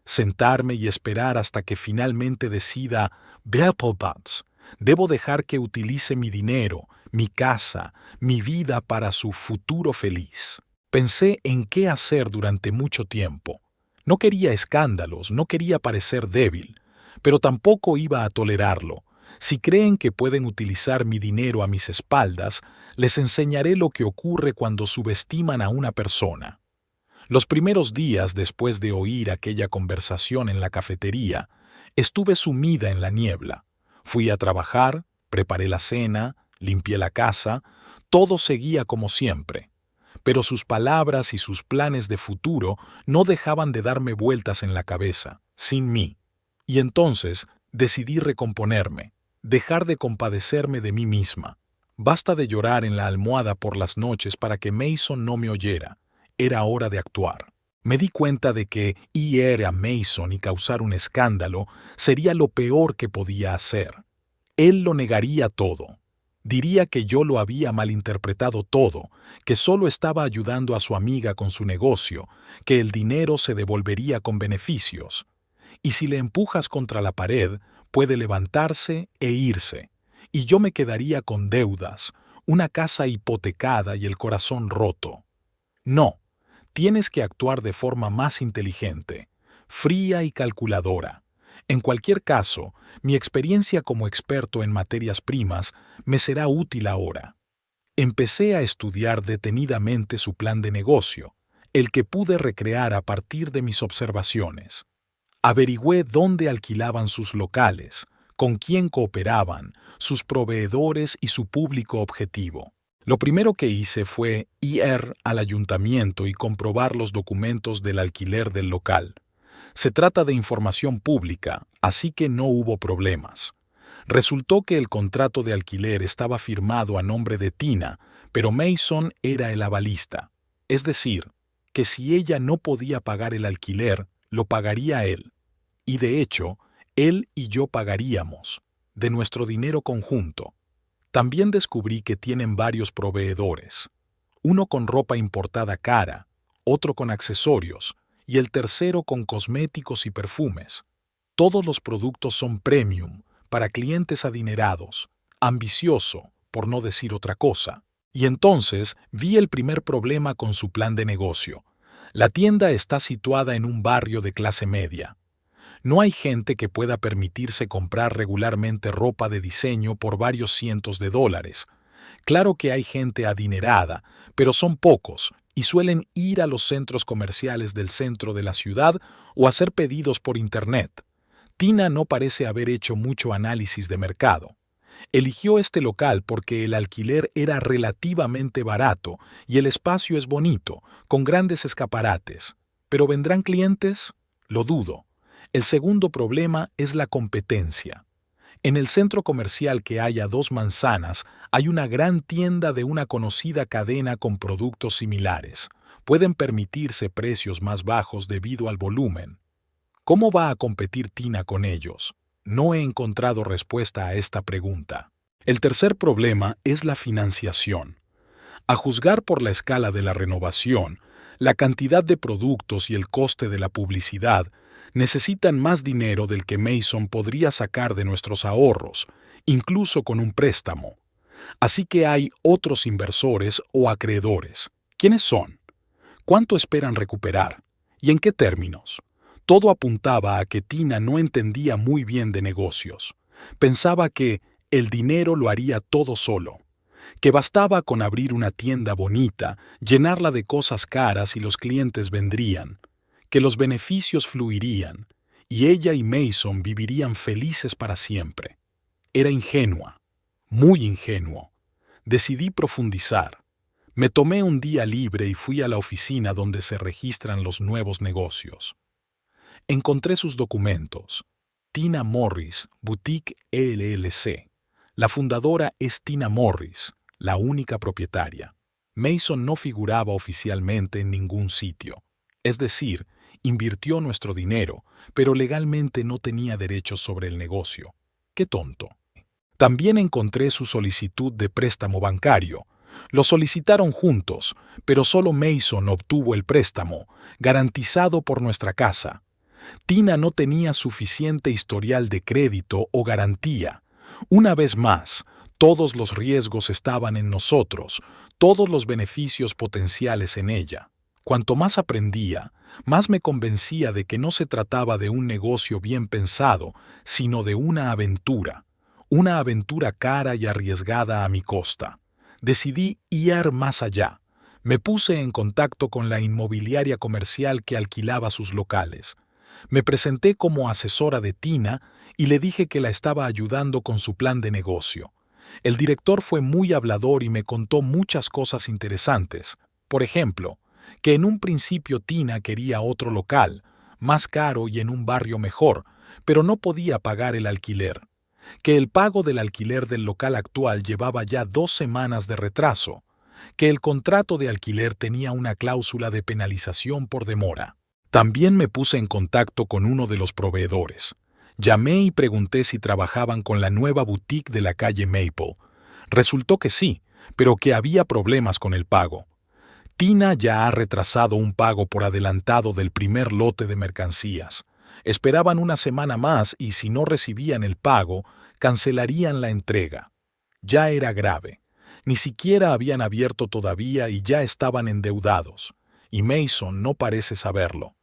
¿Sentarme y esperar hasta que finalmente decida Buds? ¿Debo dejar que utilice mi dinero, mi casa, mi vida para su futuro feliz? Pensé en qué hacer durante mucho tiempo. No quería escándalos, no quería parecer débil, pero tampoco iba a tolerarlo. Si creen que pueden utilizar mi dinero a mis espaldas, les enseñaré lo que ocurre cuando subestiman a una persona. Los primeros días después de oír aquella conversación en la cafetería, estuve sumida en la niebla. Fui a trabajar, preparé la cena, limpié la casa, todo seguía como siempre. Pero sus palabras y sus planes de futuro no dejaban de darme vueltas en la cabeza, sin mí. Y entonces decidí recomponerme, dejar de compadecerme de mí misma. Basta de llorar en la almohada por las noches para que Mason no me oyera. Era hora de actuar. Me di cuenta de que ir a Mason y causar un escándalo sería lo peor que podía hacer. Él lo negaría todo. Diría que yo lo había malinterpretado todo, que solo estaba ayudando a su amiga con su negocio, que el dinero se devolvería con beneficios. Y si le empujas contra la pared, puede levantarse e irse. Y yo me quedaría con deudas, una casa hipotecada y el corazón roto. No. Tienes que actuar de forma más inteligente, fría y calculadora. En cualquier caso, mi experiencia como experto en materias primas me será útil ahora. Empecé a estudiar detenidamente su plan de negocio, el que pude recrear a partir de mis observaciones. Averigüé dónde alquilaban sus locales, con quién cooperaban, sus proveedores y su público objetivo. Lo primero que hice fue ir al ayuntamiento y comprobar los documentos del alquiler del local. Se trata de información pública, así que no hubo problemas. Resultó que el contrato de alquiler estaba firmado a nombre de Tina, pero Mason era el avalista. Es decir, que si ella no podía pagar el alquiler, lo pagaría él. Y de hecho, él y yo pagaríamos, de nuestro dinero conjunto. También descubrí que tienen varios proveedores, uno con ropa importada cara, otro con accesorios y el tercero con cosméticos y perfumes. Todos los productos son premium, para clientes adinerados, ambicioso, por no decir otra cosa. Y entonces vi el primer problema con su plan de negocio. La tienda está situada en un barrio de clase media. No hay gente que pueda permitirse comprar regularmente ropa de diseño por varios cientos de dólares. Claro que hay gente adinerada, pero son pocos y suelen ir a los centros comerciales del centro de la ciudad o hacer pedidos por Internet. Tina no parece haber hecho mucho análisis de mercado. Eligió este local porque el alquiler era relativamente barato y el espacio es bonito, con grandes escaparates. ¿Pero vendrán clientes? Lo dudo. El segundo problema es la competencia. En el centro comercial que hay a 2 manzanas hay una gran tienda de una conocida cadena con productos similares. Pueden permitirse precios más bajos debido al volumen. ¿Cómo va a competir Tina con ellos? No he encontrado respuesta a esta pregunta. El tercer problema es la financiación. A juzgar por la escala de la renovación, la cantidad de productos y el coste de la publicidad, necesitan más dinero del que Mason podría sacar de nuestros ahorros, incluso con un préstamo. Así que hay otros inversores o acreedores. ¿Quiénes son? ¿Cuánto esperan recuperar? ¿Y en qué términos? Todo apuntaba a que Tina no entendía muy bien de negocios. Pensaba que el dinero lo haría todo solo, que bastaba con abrir una tienda bonita, llenarla de cosas caras y los clientes vendrían, que los beneficios fluirían, y ella y Mason vivirían felices para siempre. Era ingenua, muy ingenuo. Decidí profundizar. Me tomé un día libre y fui a la oficina donde se registran los nuevos negocios. Encontré sus documentos. Tina Morris, Boutique LLC. La fundadora es Tina Morris, la única propietaria. Mason no figuraba oficialmente en ningún sitio. Es decir, invirtió nuestro dinero, pero legalmente no tenía derechos sobre el negocio. ¡Qué tonto! También encontré su solicitud de préstamo bancario. Lo solicitaron juntos, pero solo Mason obtuvo el préstamo, garantizado por nuestra casa. Tina no tenía suficiente historial de crédito o garantía. Una vez más, todos los riesgos estaban en nosotros, todos los beneficios potenciales en ella. Cuanto más aprendía, más me convencía de que no se trataba de un negocio bien pensado, sino de una aventura cara y arriesgada a mi costa. Decidí ir más allá. Me puse en contacto con la inmobiliaria comercial que alquilaba sus locales. Me presenté como asesora de Tina y le dije que la estaba ayudando con su plan de negocio. El director fue muy hablador y me contó muchas cosas interesantes. Por ejemplo, que en un principio Tina quería otro local, más caro y en un barrio mejor, pero no podía pagar el alquiler. Que el pago del alquiler del local actual llevaba ya 2 semanas de retraso. Que el contrato de alquiler tenía una cláusula de penalización por demora. También me puse en contacto con uno de los proveedores. Llamé y pregunté si trabajaban con la nueva boutique de la calle Maple. Resultó que sí, pero que había problemas con el pago. Tina ya ha retrasado un pago por adelantado del primer lote de mercancías. Esperaban una semana más y si no recibían el pago, cancelarían la entrega. Ya era grave. Ni siquiera habían abierto todavía y ya estaban endeudados. Y Mason no parece saberlo.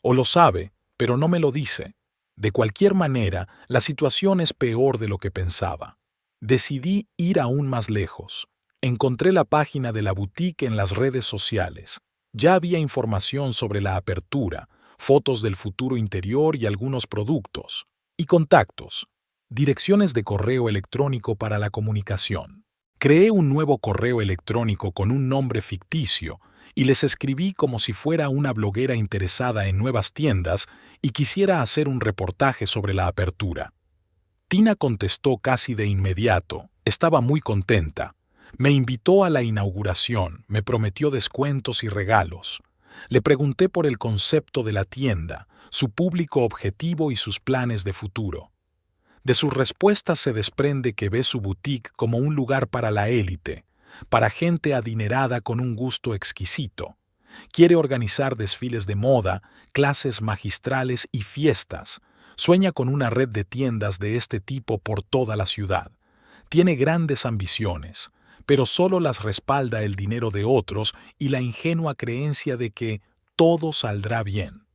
O lo sabe, pero no me lo dice. De cualquier manera, la situación es peor de lo que pensaba. Decidí ir aún más lejos. Encontré la página de la boutique en las redes sociales. Ya había información sobre la apertura, fotos del futuro interior y algunos productos. Y contactos. Direcciones de correo electrónico para la comunicación. Creé un nuevo correo electrónico con un nombre ficticio y les escribí como si fuera una bloguera interesada en nuevas tiendas y quisiera hacer un reportaje sobre la apertura. Tina contestó casi de inmediato. Estaba muy contenta. Me invitó a la inauguración, me prometió descuentos y regalos. Le pregunté por el concepto de la tienda, su público objetivo y sus planes de futuro. De sus respuestas se desprende que ve su boutique como un lugar para la élite, para gente adinerada con un gusto exquisito. Quiere organizar desfiles de moda, clases magistrales y fiestas. Sueña con una red de tiendas de este tipo por toda la ciudad. Tiene grandes ambiciones, pero solo las respalda el dinero de otros y la ingenua creencia de que todo saldrá bien.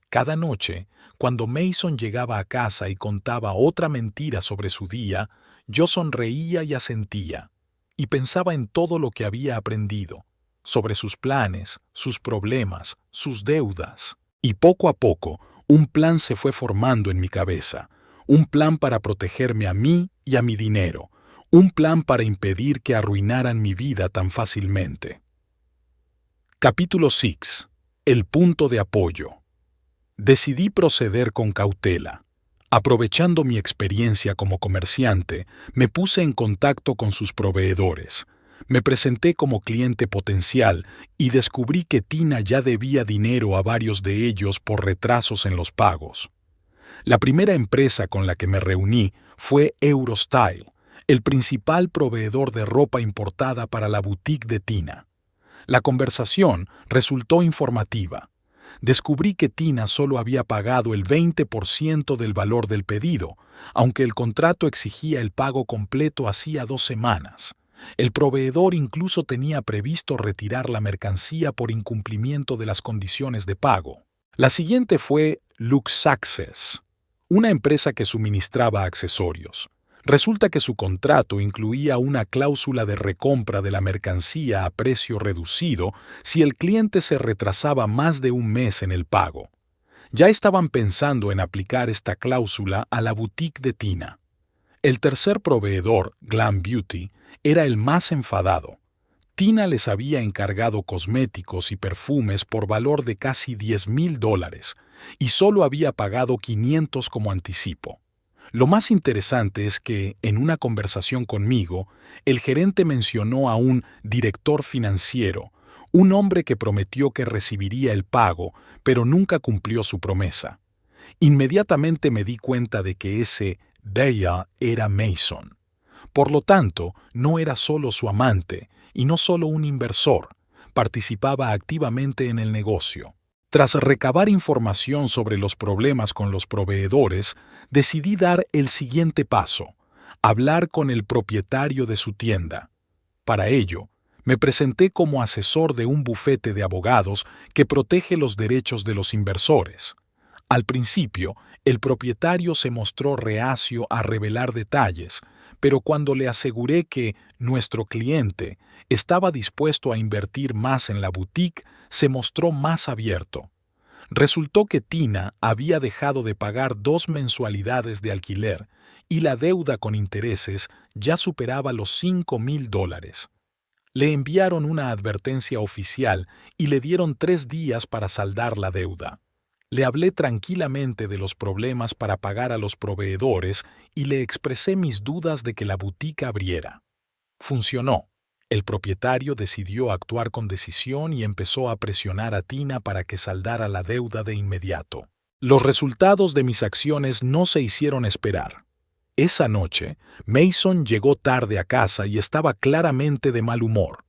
Cada noche, cuando Mason llegaba a casa y contaba otra mentira sobre su día, yo sonreía y asentía, y pensaba en todo lo que había aprendido, sobre sus planes, sus problemas, sus deudas. Y poco a poco, un plan se fue formando en mi cabeza, un plan para protegerme a mí y a mi dinero, un plan para impedir que arruinaran mi vida tan fácilmente. Capítulo 6. El punto de apoyo. Decidí proceder con cautela. Aprovechando mi experiencia como comerciante, me puse en contacto con sus proveedores. Me presenté como cliente potencial y descubrí que Tina ya debía dinero a varios de ellos por retrasos en los pagos. La primera empresa con la que me reuní fue Eurostyle, el principal proveedor de ropa importada para la boutique de Tina. La conversación resultó informativa. Descubrí que Tina solo había pagado el 20% del valor del pedido, aunque el contrato exigía el pago completo hacía 2 semanas. El proveedor incluso tenía previsto retirar la mercancía por incumplimiento de las condiciones de pago. La siguiente fue Luxaccess, una empresa que suministraba accesorios. Resulta que su contrato incluía una cláusula de recompra de la mercancía a precio reducido si el cliente se retrasaba más de un mes en el pago. Ya estaban pensando en aplicar esta cláusula a la boutique de Tina. El tercer proveedor, Glam Beauty, era el más enfadado. Tina les había encargado cosméticos y perfumes por valor de casi $10,000 y solo había pagado 500 como anticipo. Lo más interesante es que, en una conversación conmigo, el gerente mencionó a un director financiero, un hombre que prometió que recibiría el pago, pero nunca cumplió su promesa. Inmediatamente me di cuenta de que ese Bella era Mason. Por lo tanto, no era solo su amante, y no solo un inversor, participaba activamente en el negocio. Tras recabar información sobre los problemas con los proveedores, decidí dar el siguiente paso: hablar con el propietario de su tienda. Para ello, me presenté como asesor de un bufete de abogados que protege los derechos de los inversores. Al principio, el propietario se mostró reacio a revelar detalles, pero cuando le aseguré que nuestro cliente estaba dispuesto a invertir más en la boutique, se mostró más abierto. Resultó que Tina había dejado de pagar 2 mensualidades de alquiler y la deuda con intereses ya superaba los $5,000. Le enviaron una advertencia oficial y le dieron 3 días para saldar la deuda. Le hablé tranquilamente de los problemas para pagar a los proveedores y le expresé mis dudas de que la boutique abriera. Funcionó. El propietario decidió actuar con decisión y empezó a presionar a Tina para que saldara la deuda de inmediato. Los resultados de mis acciones no se hicieron esperar. Esa noche, Mason llegó tarde a casa y estaba claramente de mal humor.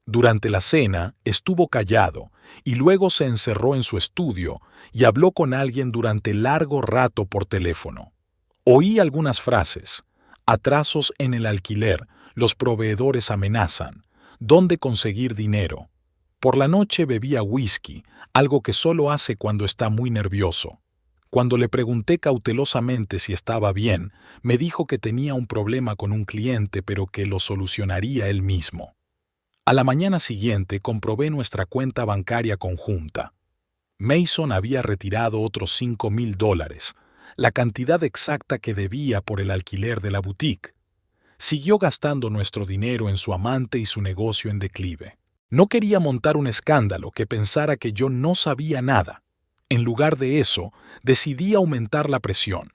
Durante la cena, estuvo callado y luego se encerró en su estudio y habló con alguien durante largo rato por teléfono. Oí algunas frases: atrasos en el alquiler, los proveedores amenazan, ¿dónde conseguir dinero? Por la noche bebía whisky, algo que solo hace cuando está muy nervioso. Cuando le pregunté cautelosamente si estaba bien, me dijo que tenía un problema con un cliente pero que lo solucionaría él mismo. A la mañana siguiente comprobé nuestra cuenta bancaria conjunta. Mason había retirado otros $5,000, la cantidad exacta que debía por el alquiler de la boutique. Siguió gastando nuestro dinero en su amante y su negocio en declive. No quería montar un escándalo que pensara que yo no sabía nada. En lugar de eso, decidí aumentar la presión.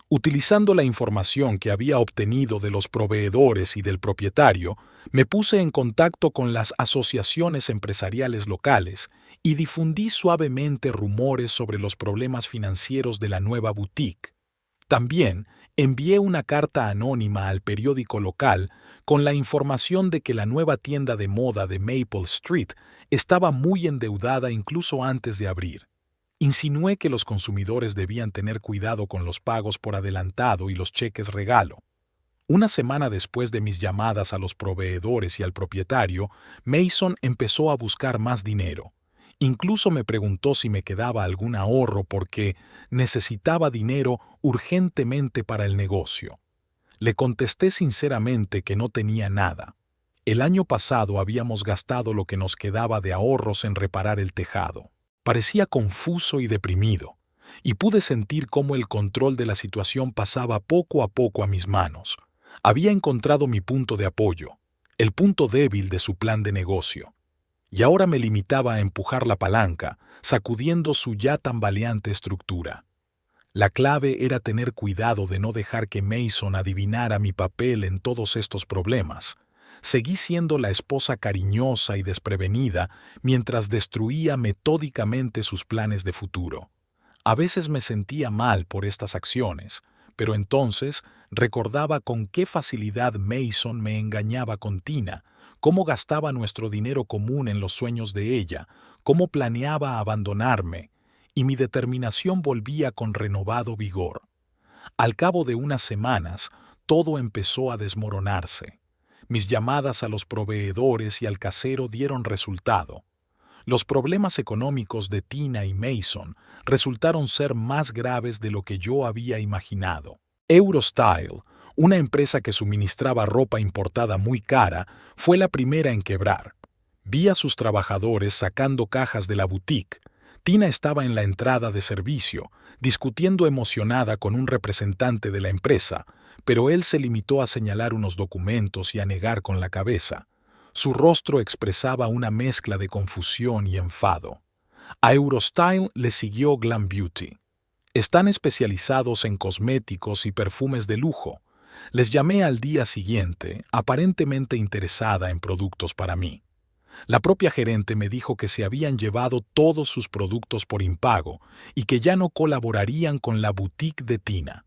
Utilizando la información que había obtenido de los proveedores y del propietario, me puse en contacto con las asociaciones empresariales locales y difundí suavemente rumores sobre los problemas financieros de la nueva boutique. También envié una carta anónima al periódico local con la información de que la nueva tienda de moda de Maple Street estaba muy endeudada incluso antes de abrir. Insinué que los consumidores debían tener cuidado con los pagos por adelantado y los cheques regalo. Una semana después de mis llamadas a los proveedores y al propietario, Mason empezó a buscar más dinero. Incluso me preguntó si me quedaba algún ahorro porque necesitaba dinero urgentemente para el negocio. Le contesté sinceramente que no tenía nada. El año pasado habíamos gastado lo que nos quedaba de ahorros en reparar el tejado. Parecía confuso y deprimido, y pude sentir cómo el control de la situación pasaba poco a poco a mis manos. Había encontrado mi punto de apoyo, el punto débil de su plan de negocio, y ahora me limitaba a empujar la palanca, sacudiendo su ya tambaleante estructura. La clave era tener cuidado de no dejar que Mason adivinara mi papel en todos estos problemas. Seguí siendo la esposa cariñosa y desprevenida mientras destruía metódicamente sus planes de futuro. A veces me sentía mal por estas acciones, pero entonces recordaba con qué facilidad Mason me engañaba con Tina, cómo gastaba nuestro dinero común en los sueños de ella, cómo planeaba abandonarme, y mi determinación volvía con renovado vigor. Al cabo de unas semanas, todo empezó a desmoronarse. Mis llamadas a los proveedores y al casero dieron resultado. Los problemas económicos de Tina y Mason resultaron ser más graves de lo que yo había imaginado. Eurostyle, una empresa que suministraba ropa importada muy cara, fue la primera en quebrar. Vi a sus trabajadores sacando cajas de la boutique. Tina estaba en la entrada de servicio, discutiendo emocionada con un representante de la empresa, pero él se limitó a señalar unos documentos y a negar con la cabeza. Su rostro expresaba una mezcla de confusión y enfado. A Eurostyle le siguió Glam Beauty. Están especializados en cosméticos y perfumes de lujo. Les llamé al día siguiente, aparentemente interesada en productos para mí. La propia gerente me dijo que se habían llevado todos sus productos por impago y que ya no colaborarían con la boutique de Tina.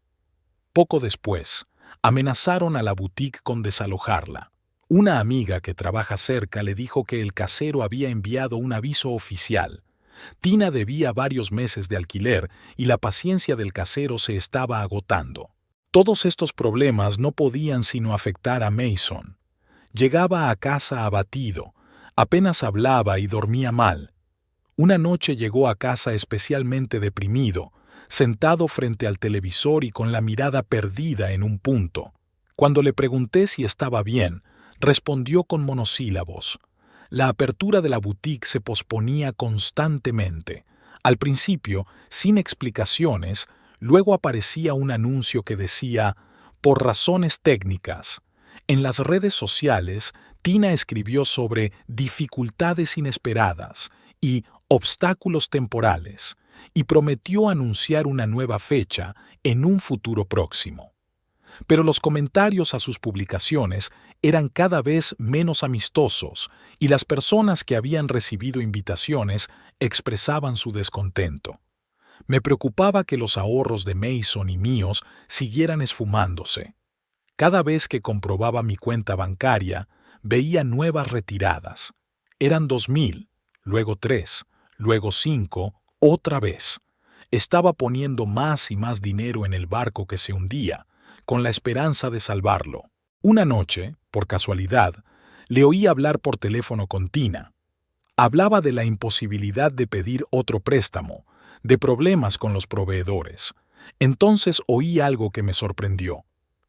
Poco después, amenazaron a la boutique con desalojarla. Una amiga que trabaja cerca le dijo que el casero había enviado un aviso oficial. Tina debía varios meses de alquiler y la paciencia del casero se estaba agotando. Todos estos problemas no podían sino afectar a Mason. Llegaba a casa abatido, apenas hablaba y dormía mal. Una noche llegó a casa especialmente deprimido, sentado frente al televisor y con la mirada perdida en un punto. Cuando le pregunté si estaba bien, respondió con monosílabos. La apertura de la boutique se posponía constantemente. Al principio, sin explicaciones, luego aparecía un anuncio que decía, por razones técnicas. En las redes sociales, Tina escribió sobre dificultades inesperadas y obstáculos temporales, y prometió anunciar una nueva fecha en un futuro próximo. Pero los comentarios a sus publicaciones eran cada vez menos amistosos y las personas que habían recibido invitaciones expresaban su descontento. Me preocupaba que los ahorros de Mason y míos siguieran esfumándose. Cada vez que comprobaba mi cuenta bancaria, veía nuevas retiradas. Eran 2,000, luego 3, luego 5, otra vez. Estaba poniendo más y más dinero en el barco que se hundía, con la esperanza de salvarlo. Una noche, por casualidad, le oí hablar por teléfono con Tina. Hablaba de la imposibilidad de pedir otro préstamo, de problemas con los proveedores. Entonces oí algo que me sorprendió.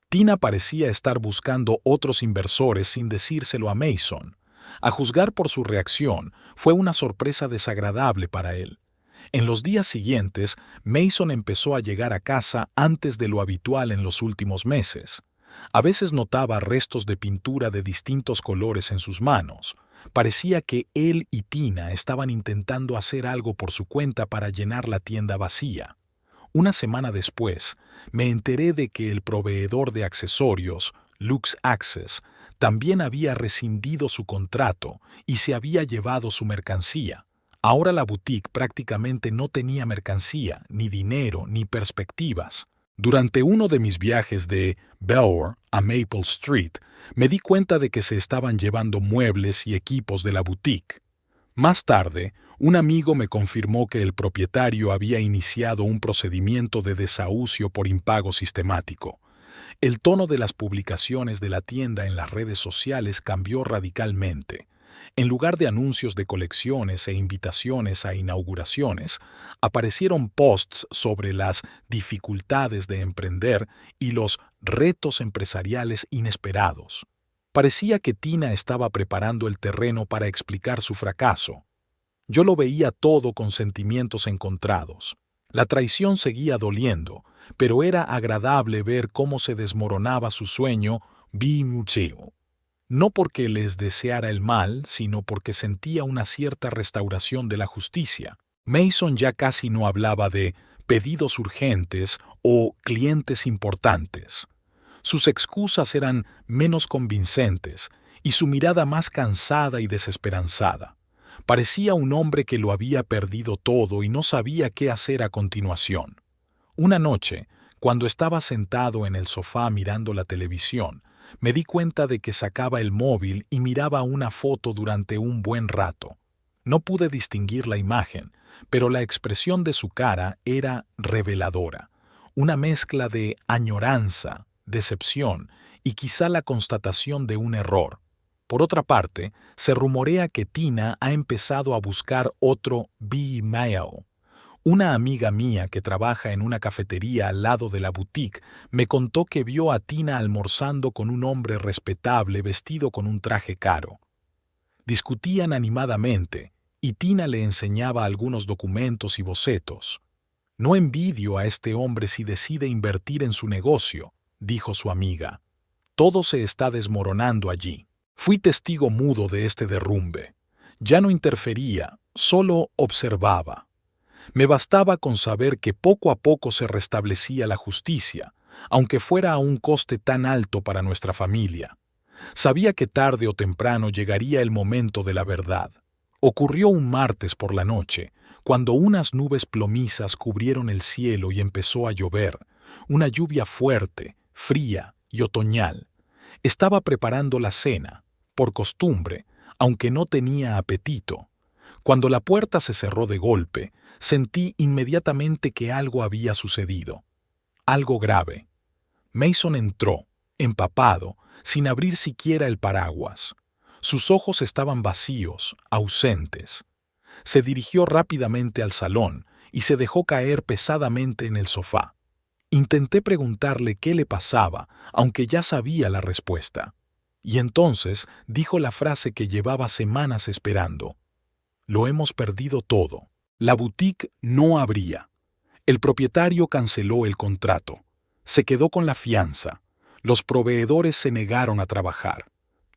Tina parecía estar buscando otros inversores sin decírselo a Mason. A juzgar por su reacción, fue una sorpresa desagradable para él. En los días siguientes, Mason empezó a llegar a casa antes de lo habitual en los últimos meses. A veces notaba restos de pintura de distintos colores en sus manos. Parecía que él y Tina estaban intentando hacer algo por su cuenta para llenar la tienda vacía. Una semana después, me enteré de que el proveedor de accesorios, Lux Access, también había rescindido su contrato y se había llevado su mercancía. Ahora la boutique prácticamente no tenía mercancía, ni dinero, ni perspectivas. Durante uno de mis viajes de Belvoir a Maple Street, me di cuenta de que se estaban llevando muebles y equipos de la boutique. Más tarde, Un amigo me confirmó que el propietario había iniciado un procedimiento de desahucio por impago sistemático. El tono de las publicaciones de la tienda en las redes sociales cambió radicalmente. En lugar de anuncios de colecciones e invitaciones a inauguraciones, aparecieron posts sobre las dificultades de emprender y los retos empresariales inesperados. Parecía que Tina estaba preparando el terreno para explicar su fracaso. Yo lo veía todo con sentimientos encontrados. La traición seguía doliendo, pero era agradable ver cómo se desmoronaba su sueño bimucheo. No porque les deseara el mal, sino porque sentía una cierta restauración de la justicia. Mason ya casi no hablaba de pedidos urgentes o clientes importantes. Sus excusas eran menos convincentes y su mirada más cansada y desesperanzada. Parecía un hombre que lo había perdido todo y no sabía qué hacer a continuación. Una noche, cuando estaba sentado en el sofá mirando la televisión, me di cuenta de que sacaba el móvil y miraba una foto durante un buen rato. No pude distinguir la imagen, pero la expresión de su cara era reveladora, una mezcla de añoranza, decepción y quizá la constatación de un error. Por otra parte, se rumorea que Tina ha empezado a buscar otro B-Mail. Una amiga mía que trabaja en una cafetería al lado de la boutique me contó que vio a Tina almorzando con un hombre respetable vestido con un traje caro. Discutían animadamente y Tina le enseñaba algunos documentos y bocetos. «No envidio a este hombre si decide invertir en su negocio», dijo su amiga. «Todo se está desmoronando allí». Fui testigo mudo de este derrumbe. Ya no interfería, solo observaba. Me bastaba con saber que poco a poco se restablecía la justicia, aunque fuera a un coste tan alto para nuestra familia. Sabía que tarde o temprano llegaría el momento de la verdad. Ocurrió un martes por la noche, cuando unas nubes plomizas cubrieron el cielo y empezó a llover, una lluvia fuerte, fría y otoñal. Estaba preparando la cena, por costumbre, aunque no tenía apetito. Cuando la puerta se cerró de golpe, sentí inmediatamente que algo había sucedido. Algo grave. Mason entró, empapado, sin abrir siquiera el paraguas. Sus ojos estaban vacíos, ausentes. Se dirigió rápidamente al salón y se dejó caer pesadamente en el sofá. Intenté preguntarle qué le pasaba, aunque ya sabía la respuesta. Y entonces dijo la frase que llevaba semanas esperando. «Lo hemos perdido todo. La boutique no abría. El propietario canceló el contrato. Se quedó con la fianza. Los proveedores se negaron a trabajar.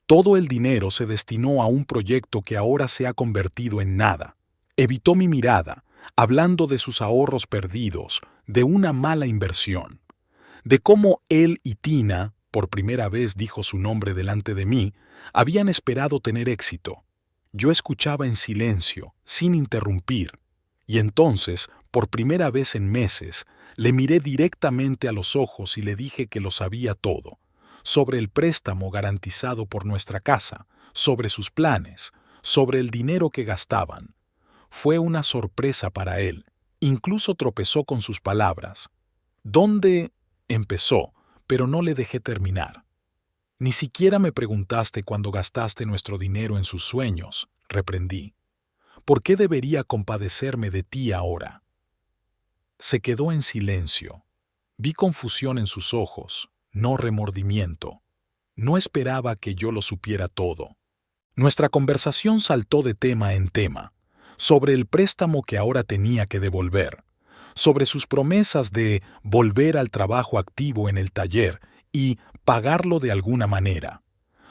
Todo el dinero se destinó a un proyecto que ahora se ha convertido en nada». Evitó mi mirada, hablando de sus ahorros perdidos, de una mala inversión, de cómo él y Tina, por primera vez dijo su nombre delante de mí, habían esperado tener éxito. Yo escuchaba en silencio, sin interrumpir, y entonces, por primera vez en meses, le miré directamente a los ojos y le dije que lo sabía todo, sobre el préstamo garantizado por nuestra casa, sobre sus planes, sobre el dinero que gastaban. Fue una sorpresa para él. Incluso tropezó con sus palabras. «¿Dónde?» empezó, pero no le dejé terminar. «Ni siquiera me preguntaste cuándo gastaste nuestro dinero en sus sueños», reprendí. «¿Por qué debería compadecerme de ti ahora?» Se quedó en silencio. Vi confusión en sus ojos, no remordimiento. No esperaba que yo lo supiera todo. Nuestra conversación saltó de tema en tema, sobre el préstamo que ahora tenía que devolver, sobre sus promesas de volver al trabajo activo en el taller y pagarlo de alguna manera,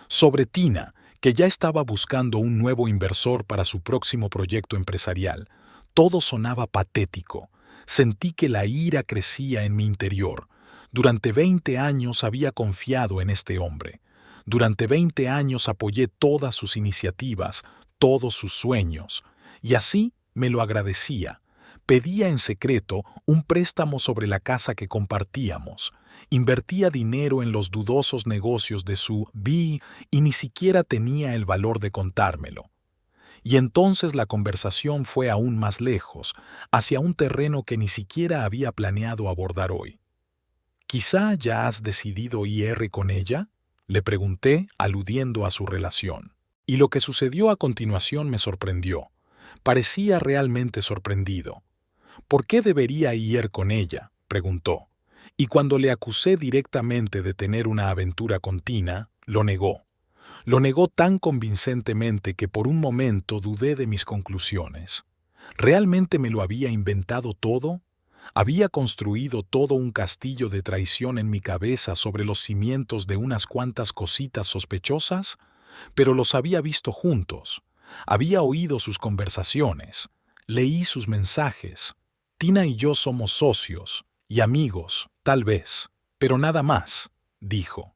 sobre Tina, que ya estaba buscando un nuevo inversor para su próximo proyecto empresarial. Todo sonaba patético. Sentí que la ira crecía en mi interior. Durante 20 años había confiado en este hombre. Durante 20 años apoyé todas sus iniciativas, todos sus sueños, y así me lo agradecía. Pedía en secreto un préstamo sobre la casa que compartíamos. Invertía dinero en los dudosos negocios de su B y ni siquiera tenía el valor de contármelo. Y entonces la conversación fue aún más lejos, hacia un terreno que ni siquiera había planeado abordar hoy. «¿Quizá ya has decidido ir con ella?», le pregunté, aludiendo a su relación. Y lo que sucedió a continuación me sorprendió. Parecía realmente sorprendido. «¿Por qué debería ir con ella?», preguntó. Y cuando le acusé directamente de tener una aventura con Tina, lo negó. Lo negó tan convincentemente que por un momento dudé de mis conclusiones. ¿Realmente me lo había inventado todo? ¿Había construido todo un castillo de traición en mi cabeza sobre los cimientos de unas cuantas cositas sospechosas? Pero los había visto juntos. Había oído sus conversaciones. Leí sus mensajes. Tina y yo somos socios y amigos, tal vez, pero nada más, dijo.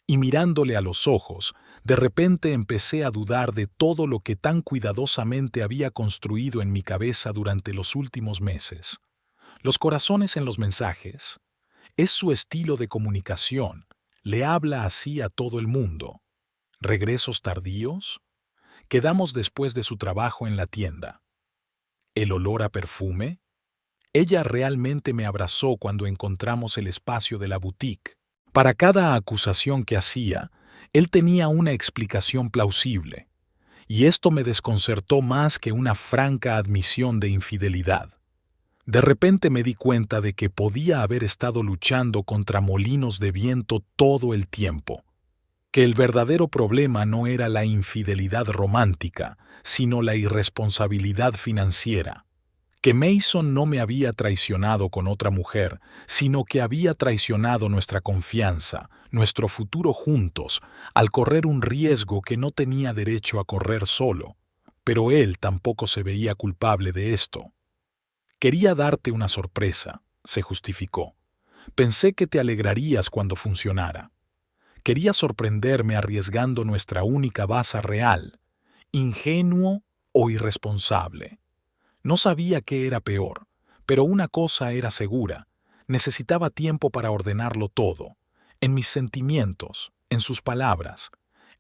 Y mirándole a los ojos, de repente empecé a dudar de todo lo que tan cuidadosamente había construido en mi cabeza durante los últimos meses. Los corazones en los mensajes. Es su estilo de comunicación. Le habla así a todo el mundo. ¿Regresos tardíos? Quedamos después de su trabajo en la tienda. ¿El olor a perfume? Ella realmente me abrazó cuando encontramos el espacio de la boutique. Para cada acusación que hacía, él tenía una explicación plausible, y esto me desconcertó más que una franca admisión de infidelidad. De repente me di cuenta de que podía haber estado luchando contra molinos de viento todo el tiempo, que el verdadero problema no era la infidelidad romántica, sino la irresponsabilidad financiera. Que Mason no me había traicionado con otra mujer, sino que había traicionado nuestra confianza, nuestro futuro juntos, al correr un riesgo que no tenía derecho a correr solo. Pero él tampoco se veía culpable de esto. «Quería darte una sorpresa», se justificó. «Pensé que te alegrarías cuando funcionara. Quería sorprenderme arriesgando nuestra única base real, ingenuo o irresponsable. No sabía qué era peor, pero una cosa era segura. Necesitaba tiempo para ordenarlo todo, en mis sentimientos, en sus palabras,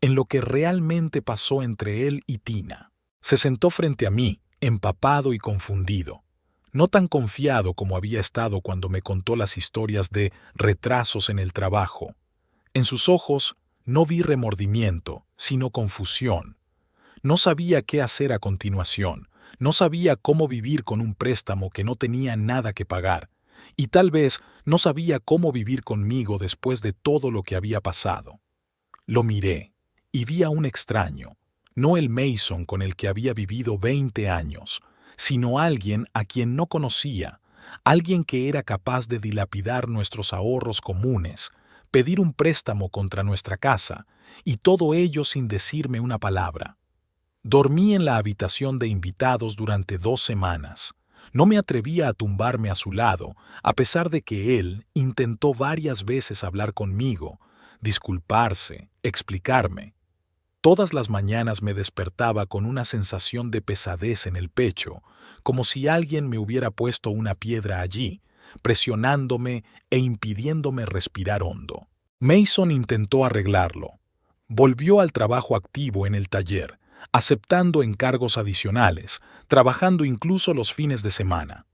en lo que realmente pasó entre él y Tina». Se sentó frente a mí, empapado y confundido. No tan confiado como había estado cuando me contó las historias de retrasos en el trabajo. En sus ojos no vi remordimiento, sino confusión. No sabía qué hacer a continuación. No sabía cómo vivir con un préstamo que no tenía nada que pagar, y tal vez no sabía cómo vivir conmigo después de todo lo que había pasado. Lo miré, y vi a un extraño, no el Mason con el que había vivido 20 años, sino alguien a quien no conocía, alguien que era capaz de dilapidar nuestros ahorros comunes, pedir un préstamo contra nuestra casa, y todo ello sin decirme una palabra. Dormí en la habitación de invitados durante 2 semanas. No me atrevía a tumbarme a su lado, a pesar de que él intentó varias veces hablar conmigo, disculparse, explicarme. Todas las mañanas me despertaba con una sensación de pesadez en el pecho, como si alguien me hubiera puesto una piedra allí, presionándome e impidiéndome respirar hondo. Mason intentó arreglarlo. Volvió al trabajo activo en el taller, aceptando encargos adicionales, trabajando incluso los fines de semana.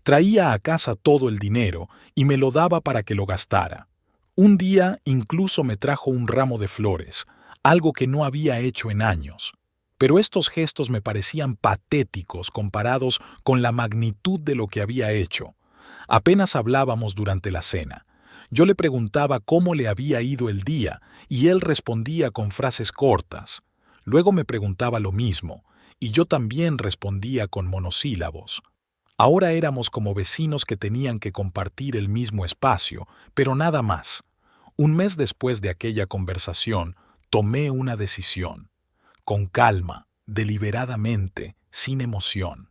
Traía a casa todo el dinero y me lo daba para que lo gastara. Un día incluso me trajo un ramo de flores, algo que no había hecho en años. Pero estos gestos me parecían patéticos comparados con la magnitud de lo que había hecho. Apenas hablábamos durante la cena. Yo le preguntaba cómo le había ido el día y él respondía con frases cortas. Luego me preguntaba lo mismo, y yo también respondía con monosílabos. Ahora éramos como vecinos que tenían que compartir el mismo espacio, pero nada más. Un mes después de aquella conversación, tomé una decisión. Con calma, deliberadamente, sin emoción.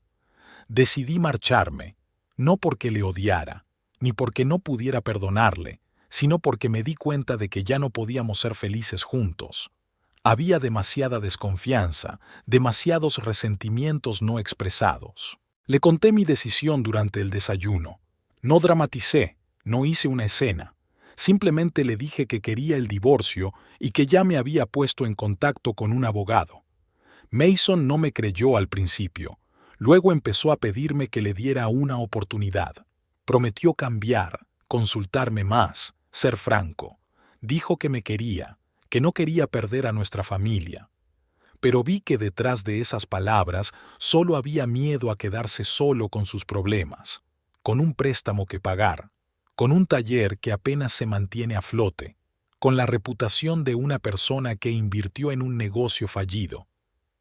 Decidí marcharme, no porque le odiara, ni porque no pudiera perdonarle, sino porque me di cuenta de que ya no podíamos ser felices juntos. Había demasiada desconfianza, demasiados resentimientos no expresados. Le conté mi decisión durante el desayuno. No dramaticé, no hice una escena. Simplemente le dije que quería el divorcio y que ya me había puesto en contacto con un abogado. Mason no me creyó al principio. Luego empezó a pedirme que le diera una oportunidad. Prometió cambiar, consultarme más, ser franco. Dijo que me quería, que no quería perder a nuestra familia. Pero vi que detrás de esas palabras solo había miedo a quedarse solo con sus problemas, con un préstamo que pagar, con un taller que apenas se mantiene a flote, con la reputación de una persona que invirtió en un negocio fallido.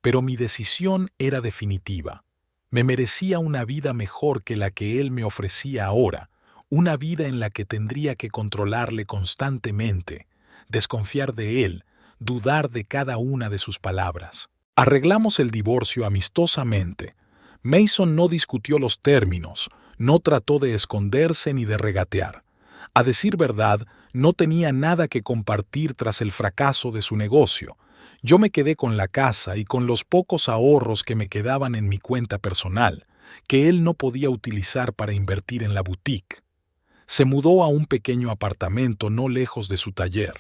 Pero mi decisión era definitiva. Me merecía una vida mejor que la que él me ofrecía ahora, una vida en la que tendría que controlarle constantemente, desconfiar de él, dudar de cada una de sus palabras. Arreglamos el divorcio amistosamente. Mason no discutió los términos, no trató de esconderse ni de regatear. A decir verdad, no tenía nada que compartir tras el fracaso de su negocio. Yo me quedé con la casa y con los pocos ahorros que me quedaban en mi cuenta personal, que él no podía utilizar para invertir en la boutique. Se mudó a un pequeño apartamento no lejos de su taller.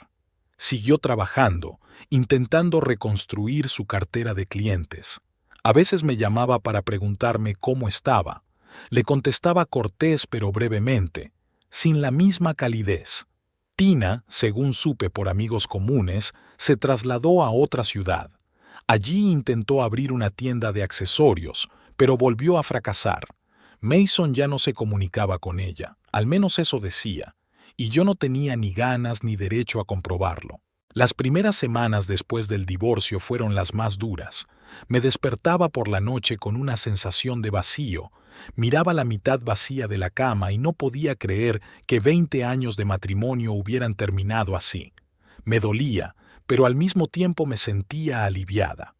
Siguió trabajando, intentando reconstruir su cartera de clientes. A veces me llamaba para preguntarme cómo estaba. Le contestaba cortés pero brevemente, sin la misma calidez. Tina, según supe por amigos comunes, se trasladó a otra ciudad. Allí intentó abrir una tienda de accesorios, pero volvió a fracasar. Mason ya no se comunicaba con ella, al menos eso decía, y yo no tenía ni ganas ni derecho a comprobarlo. Las primeras semanas después del divorcio fueron las más duras. Me despertaba por la noche con una sensación de vacío. Miraba la mitad vacía de la cama y no podía creer que 20 años de matrimonio hubieran terminado así. Me dolía, pero al mismo tiempo me sentía aliviada.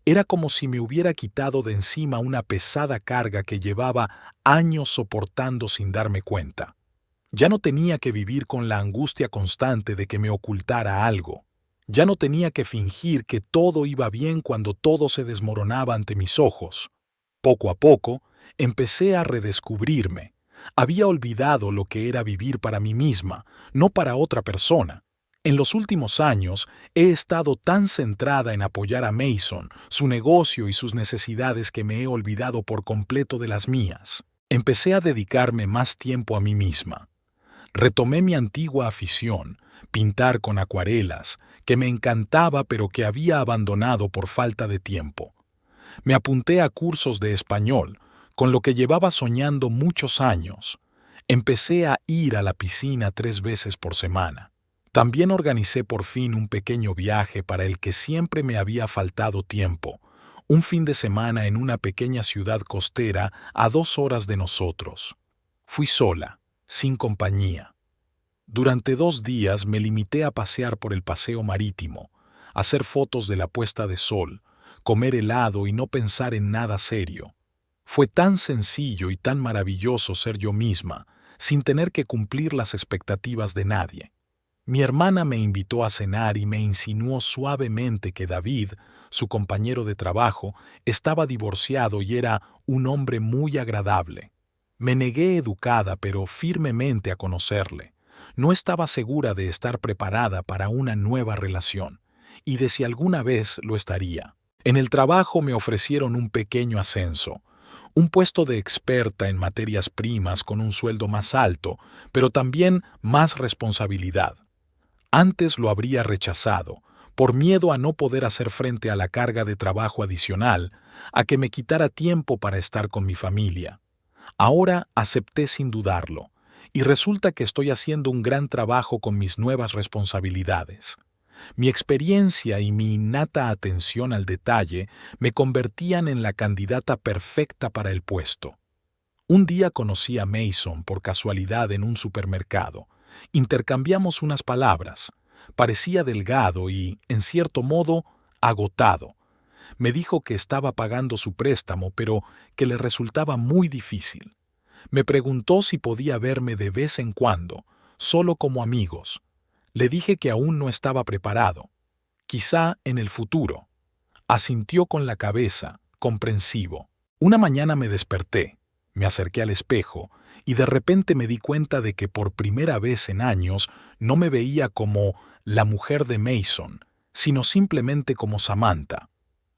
Era como si me hubiera quitado de encima una pesada carga que llevaba años soportando sin darme cuenta. Ya no tenía que vivir con la angustia constante de que me ocultara algo. Ya no tenía que fingir que todo iba bien cuando todo se desmoronaba ante mis ojos. Poco a poco, empecé a redescubrirme. Había olvidado lo que era vivir para mí misma, no para otra persona. En los últimos años he estado tan centrada en apoyar a Mason, su negocio y sus necesidades que me he olvidado por completo de las mías. Empecé a dedicarme más tiempo a mí misma. Retomé mi antigua afición, pintar con acuarelas, que me encantaba pero que había abandonado por falta de tiempo. Me apunté a cursos de español, con lo que llevaba soñando muchos años. Empecé a ir a la piscina 3 veces por semana. También organicé por fin un pequeño viaje para el que siempre me había faltado tiempo, un fin de semana en una pequeña ciudad costera a 2 horas de nosotros. Fui sola, sin compañía. Durante 2 días me limité a pasear por el paseo marítimo, hacer fotos de la puesta de sol, comer helado y no pensar en nada serio. Fue tan sencillo y tan maravilloso ser yo misma, sin tener que cumplir las expectativas de nadie. Mi hermana me invitó a cenar y me insinuó suavemente que David, su compañero de trabajo, estaba divorciado y era un hombre muy agradable. Me negué educada pero firmemente a conocerle. No estaba segura de estar preparada para una nueva relación, y de si alguna vez lo estaría. En el trabajo me ofrecieron un pequeño ascenso, un puesto de experta en materias primas con un sueldo más alto, pero también más responsabilidad. Antes lo habría rechazado, por miedo a no poder hacer frente a la carga de trabajo adicional, a que me quitara tiempo para estar con mi familia. Ahora acepté sin dudarlo, y resulta que estoy haciendo un gran trabajo con mis nuevas responsabilidades. Mi experiencia y mi innata atención al detalle me convertían en la candidata perfecta para el puesto. Un día conocí a Mason por casualidad en un supermercado. Intercambiamos unas palabras. Parecía delgado y, en cierto modo, agotado. Me dijo que estaba pagando su préstamo, pero que le resultaba muy difícil. Me preguntó si podía verme de vez en cuando, solo como amigos. Le dije que aún no estaba preparado. Quizá en el futuro. Asintió con la cabeza, comprensivo. Una mañana me desperté, me acerqué al espejo y de repente me di cuenta de que por primera vez en años no me veía como la mujer de Mason, sino simplemente como Samantha.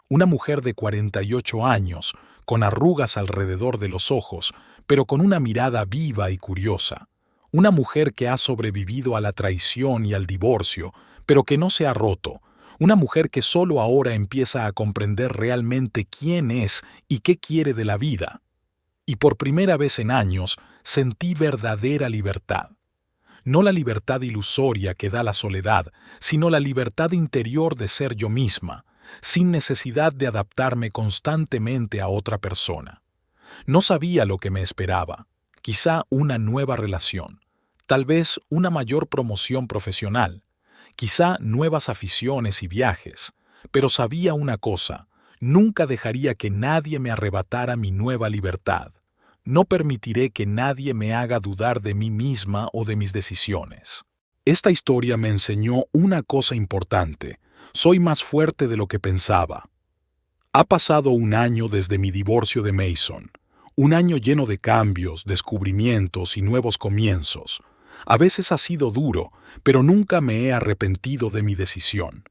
Una mujer de 48 años, con arrugas alrededor de los ojos, pero con una mirada viva y curiosa. Una mujer que ha sobrevivido a la traición y al divorcio, pero que no se ha roto. Una mujer que solo ahora empieza a comprender realmente quién es y qué quiere de la vida. Y por primera vez en años sentí verdadera libertad. No la libertad ilusoria que da la soledad, sino la libertad interior de ser yo misma, sin necesidad de adaptarme constantemente a otra persona. No sabía lo que me esperaba, quizá una nueva relación, tal vez una mayor promoción profesional, quizá nuevas aficiones y viajes, pero sabía una cosa: nunca dejaría que nadie me arrebatara mi nueva libertad. No permitiré que nadie me haga dudar de mí misma o de mis decisiones. Esta historia me enseñó una cosa importante: soy más fuerte de lo que pensaba. Ha pasado un año desde mi divorcio de Mason, un año lleno de cambios, descubrimientos y nuevos comienzos. A veces ha sido duro, pero nunca me he arrepentido de mi decisión.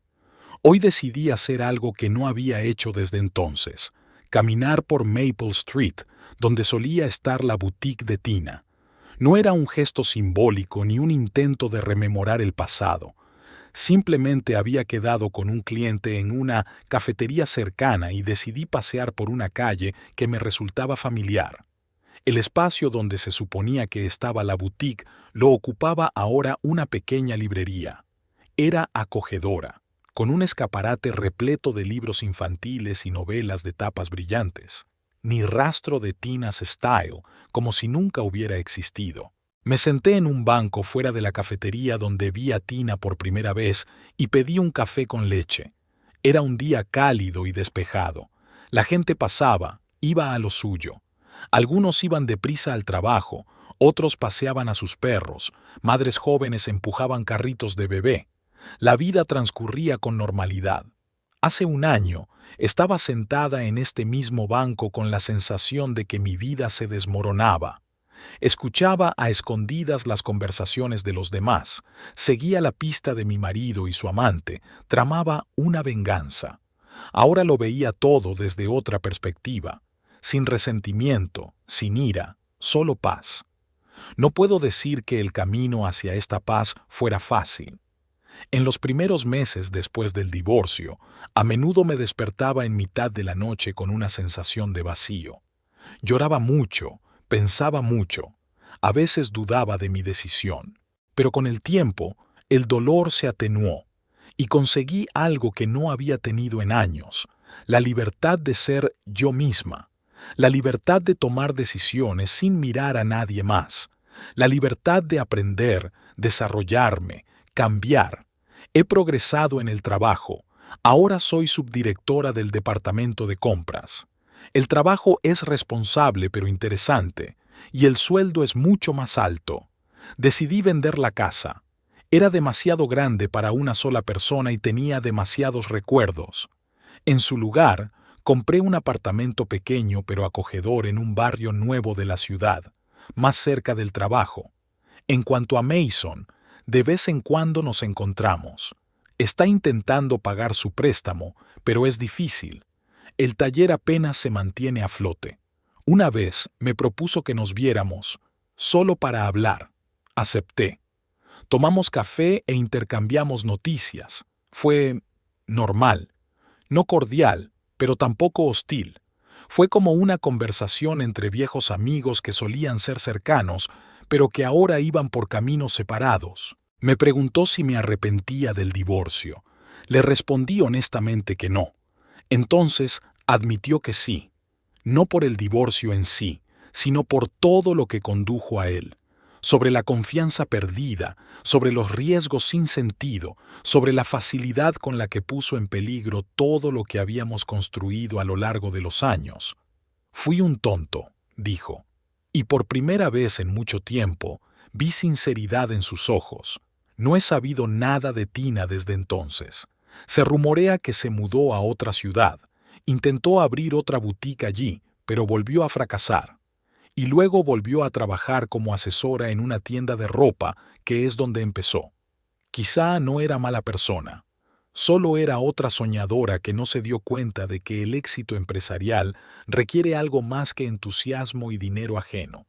Hoy decidí hacer algo que no había hecho desde entonces: caminar por Maple Street, donde solía estar la boutique de Tina. No era un gesto simbólico ni un intento de rememorar el pasado. Simplemente había quedado con un cliente en una cafetería cercana y decidí pasear por una calle que me resultaba familiar. El espacio donde se suponía que estaba la boutique lo ocupaba ahora una pequeña librería. Era acogedora, con un escaparate repleto de libros infantiles y novelas de tapas brillantes. Ni rastro de Tina's Style, como si nunca hubiera existido. Me senté en un banco fuera de la cafetería donde vi a Tina por primera vez y pedí un café con leche. Era un día cálido y despejado. La gente pasaba, iba a lo suyo. Algunos iban deprisa al trabajo, otros paseaban a sus perros, madres jóvenes empujaban carritos de bebé. La vida transcurría con normalidad. Hace un año estaba sentada en este mismo banco con la sensación de que mi vida se desmoronaba. Escuchaba a escondidas las conversaciones de los demás, seguía la pista de mi marido y su amante, tramaba una venganza. Ahora lo veía todo desde otra perspectiva, sin resentimiento, sin ira, solo paz. No puedo decir que el camino hacia esta paz fuera fácil. En los primeros meses después del divorcio, a menudo me despertaba en mitad de la noche con una sensación de vacío. Lloraba mucho, pensaba mucho, a veces dudaba de mi decisión. Pero con el tiempo, el dolor se atenuó y conseguí algo que no había tenido en años: la libertad de ser yo misma, la libertad de tomar decisiones sin mirar a nadie más, la libertad de aprender, desarrollarme, cambiar. He progresado en el trabajo. Ahora soy subdirectora del departamento de compras. El trabajo es responsable pero interesante, y el sueldo es mucho más alto. Decidí vender la casa. Era demasiado grande para una sola persona y tenía demasiados recuerdos. En su lugar, compré un apartamento pequeño pero acogedor en un barrio nuevo de la ciudad, más cerca del trabajo. En cuanto a Mason, de vez en cuando nos encontramos. Está intentando pagar su préstamo, pero es difícil. El taller apenas se mantiene a flote. Una vez me propuso que nos viéramos, solo para hablar. Acepté. Tomamos café e intercambiamos noticias. Fue normal. No cordial, pero tampoco hostil. Fue como una conversación entre viejos amigos que solían ser cercanos, pero que ahora iban por caminos separados. Me preguntó si me arrepentía del divorcio. Le respondí honestamente que no. Entonces admitió que sí, no por el divorcio en sí, sino por todo lo que condujo a él, sobre la confianza perdida, sobre los riesgos sin sentido, sobre la facilidad con la que puso en peligro todo lo que habíamos construido a lo largo de los años. Fui un tonto, dijo, y por primera vez en mucho tiempo vi sinceridad en sus ojos. No he sabido nada de Tina desde entonces. Se rumorea que se mudó a otra ciudad. Intentó abrir otra boutique allí, pero volvió a fracasar. Y luego volvió a trabajar como asesora en una tienda de ropa, que es donde empezó. Quizá no era mala persona. Solo era otra soñadora que no se dio cuenta de que el éxito empresarial requiere algo más que entusiasmo y dinero ajeno.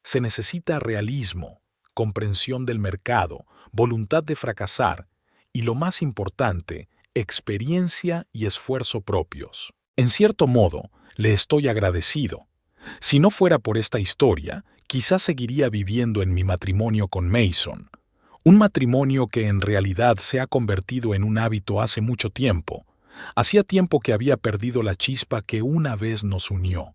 Se necesita realismo, comprensión del mercado, voluntad de fracasar y, lo más importante, experiencia y esfuerzo propios. En cierto modo, le estoy agradecido. Si no fuera por esta historia, quizás seguiría viviendo en mi matrimonio con Mason. Un matrimonio que en realidad se ha convertido en un hábito hace mucho tiempo. Hacía tiempo que había perdido la chispa que una vez nos unió.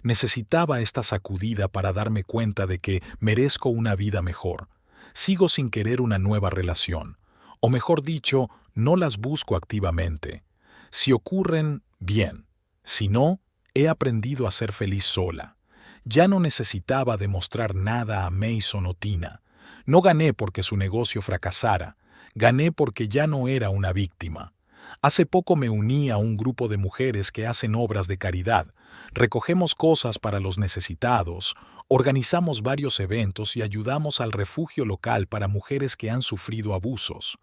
Necesitaba esta sacudida para darme cuenta de que merezco una vida mejor. Sigo sin querer una nueva relación. O mejor dicho, no las busco activamente. Si ocurren, bien. Si no, he aprendido a ser feliz sola. Ya no necesitaba demostrar nada a Mason o Tina. No gané porque su negocio fracasara. Gané porque ya no era una víctima. Hace poco me uní a un grupo de mujeres que hacen obras de caridad. Recogemos cosas para los necesitados, organizamos varios eventos y ayudamos al refugio local para mujeres que han sufrido abusos.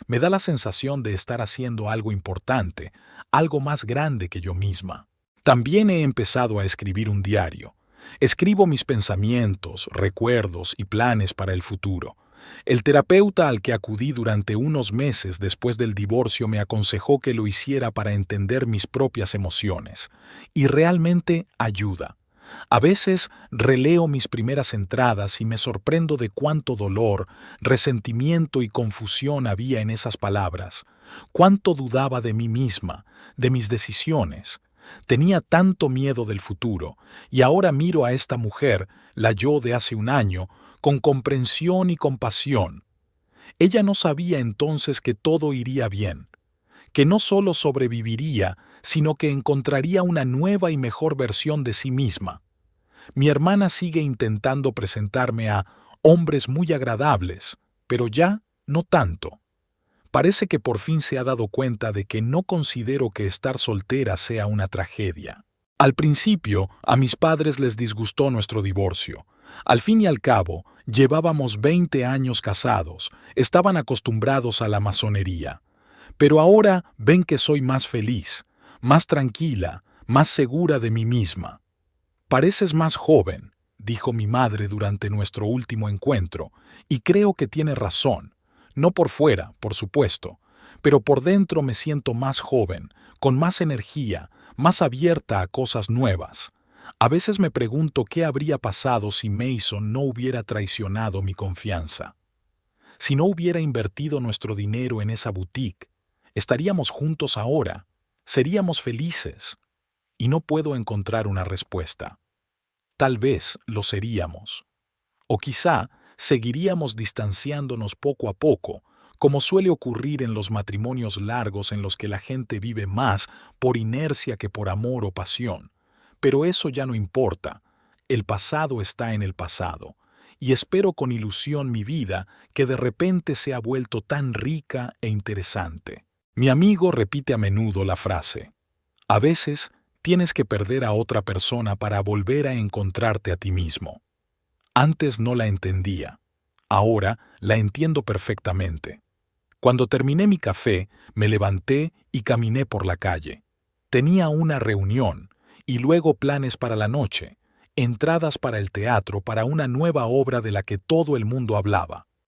Me da la sensación de estar haciendo algo importante, algo más grande que yo misma. También he empezado a escribir un diario. Escribo mis pensamientos, recuerdos y planes para el futuro. El terapeuta al que acudí durante unos meses después del divorcio me aconsejó que lo hiciera para entender mis propias emociones. Y realmente ayuda. A veces releo mis primeras entradas y me sorprendo de cuánto dolor, resentimiento y confusión había en esas palabras. Cuánto dudaba de mí misma, de mis decisiones. Tenía tanto miedo del futuro, y ahora miro a esta mujer, la yo de hace un año, con comprensión y compasión. Ella no sabía entonces que todo iría bien, que no solo sobreviviría, sino que encontraría una nueva y mejor versión de sí misma. Mi hermana sigue intentando presentarme a hombres muy agradables, pero ya no tanto. Parece que por fin se ha dado cuenta de que no considero que estar soltera sea una tragedia. Al principio, a mis padres les disgustó nuestro divorcio. Al fin y al cabo, llevábamos 20 años casados, estaban acostumbrados a la masonería. Pero ahora ven que soy más feliz, más tranquila, más segura de mí misma. Pareces más joven, dijo mi madre durante nuestro último encuentro, y creo que tiene razón. No por fuera, por supuesto, pero por dentro me siento más joven, con más energía, más abierta a cosas nuevas. A veces me pregunto qué habría pasado si Mason no hubiera traicionado mi confianza. Si no hubiera invertido nuestro dinero en esa boutique, estaríamos juntos ahora, seríamos felices. Y no puedo encontrar una respuesta. Tal vez lo seríamos. O quizá seguiríamos distanciándonos poco a poco, como suele ocurrir en los matrimonios largos en los que la gente vive más por inercia que por amor o pasión. Pero eso ya no importa. El pasado está en el pasado. Y espero con ilusión mi vida que de repente se ha vuelto tan rica e interesante. Mi amigo repite a menudo la frase: a veces tienes que perder a otra persona para volver a encontrarte a ti mismo. Antes no la entendía. Ahora la entiendo perfectamente. Cuando terminé mi café, me levanté y caminé por la calle. Tenía una reunión y luego planes para la noche, entradas para el teatro para una nueva obra de la que todo el mundo hablaba.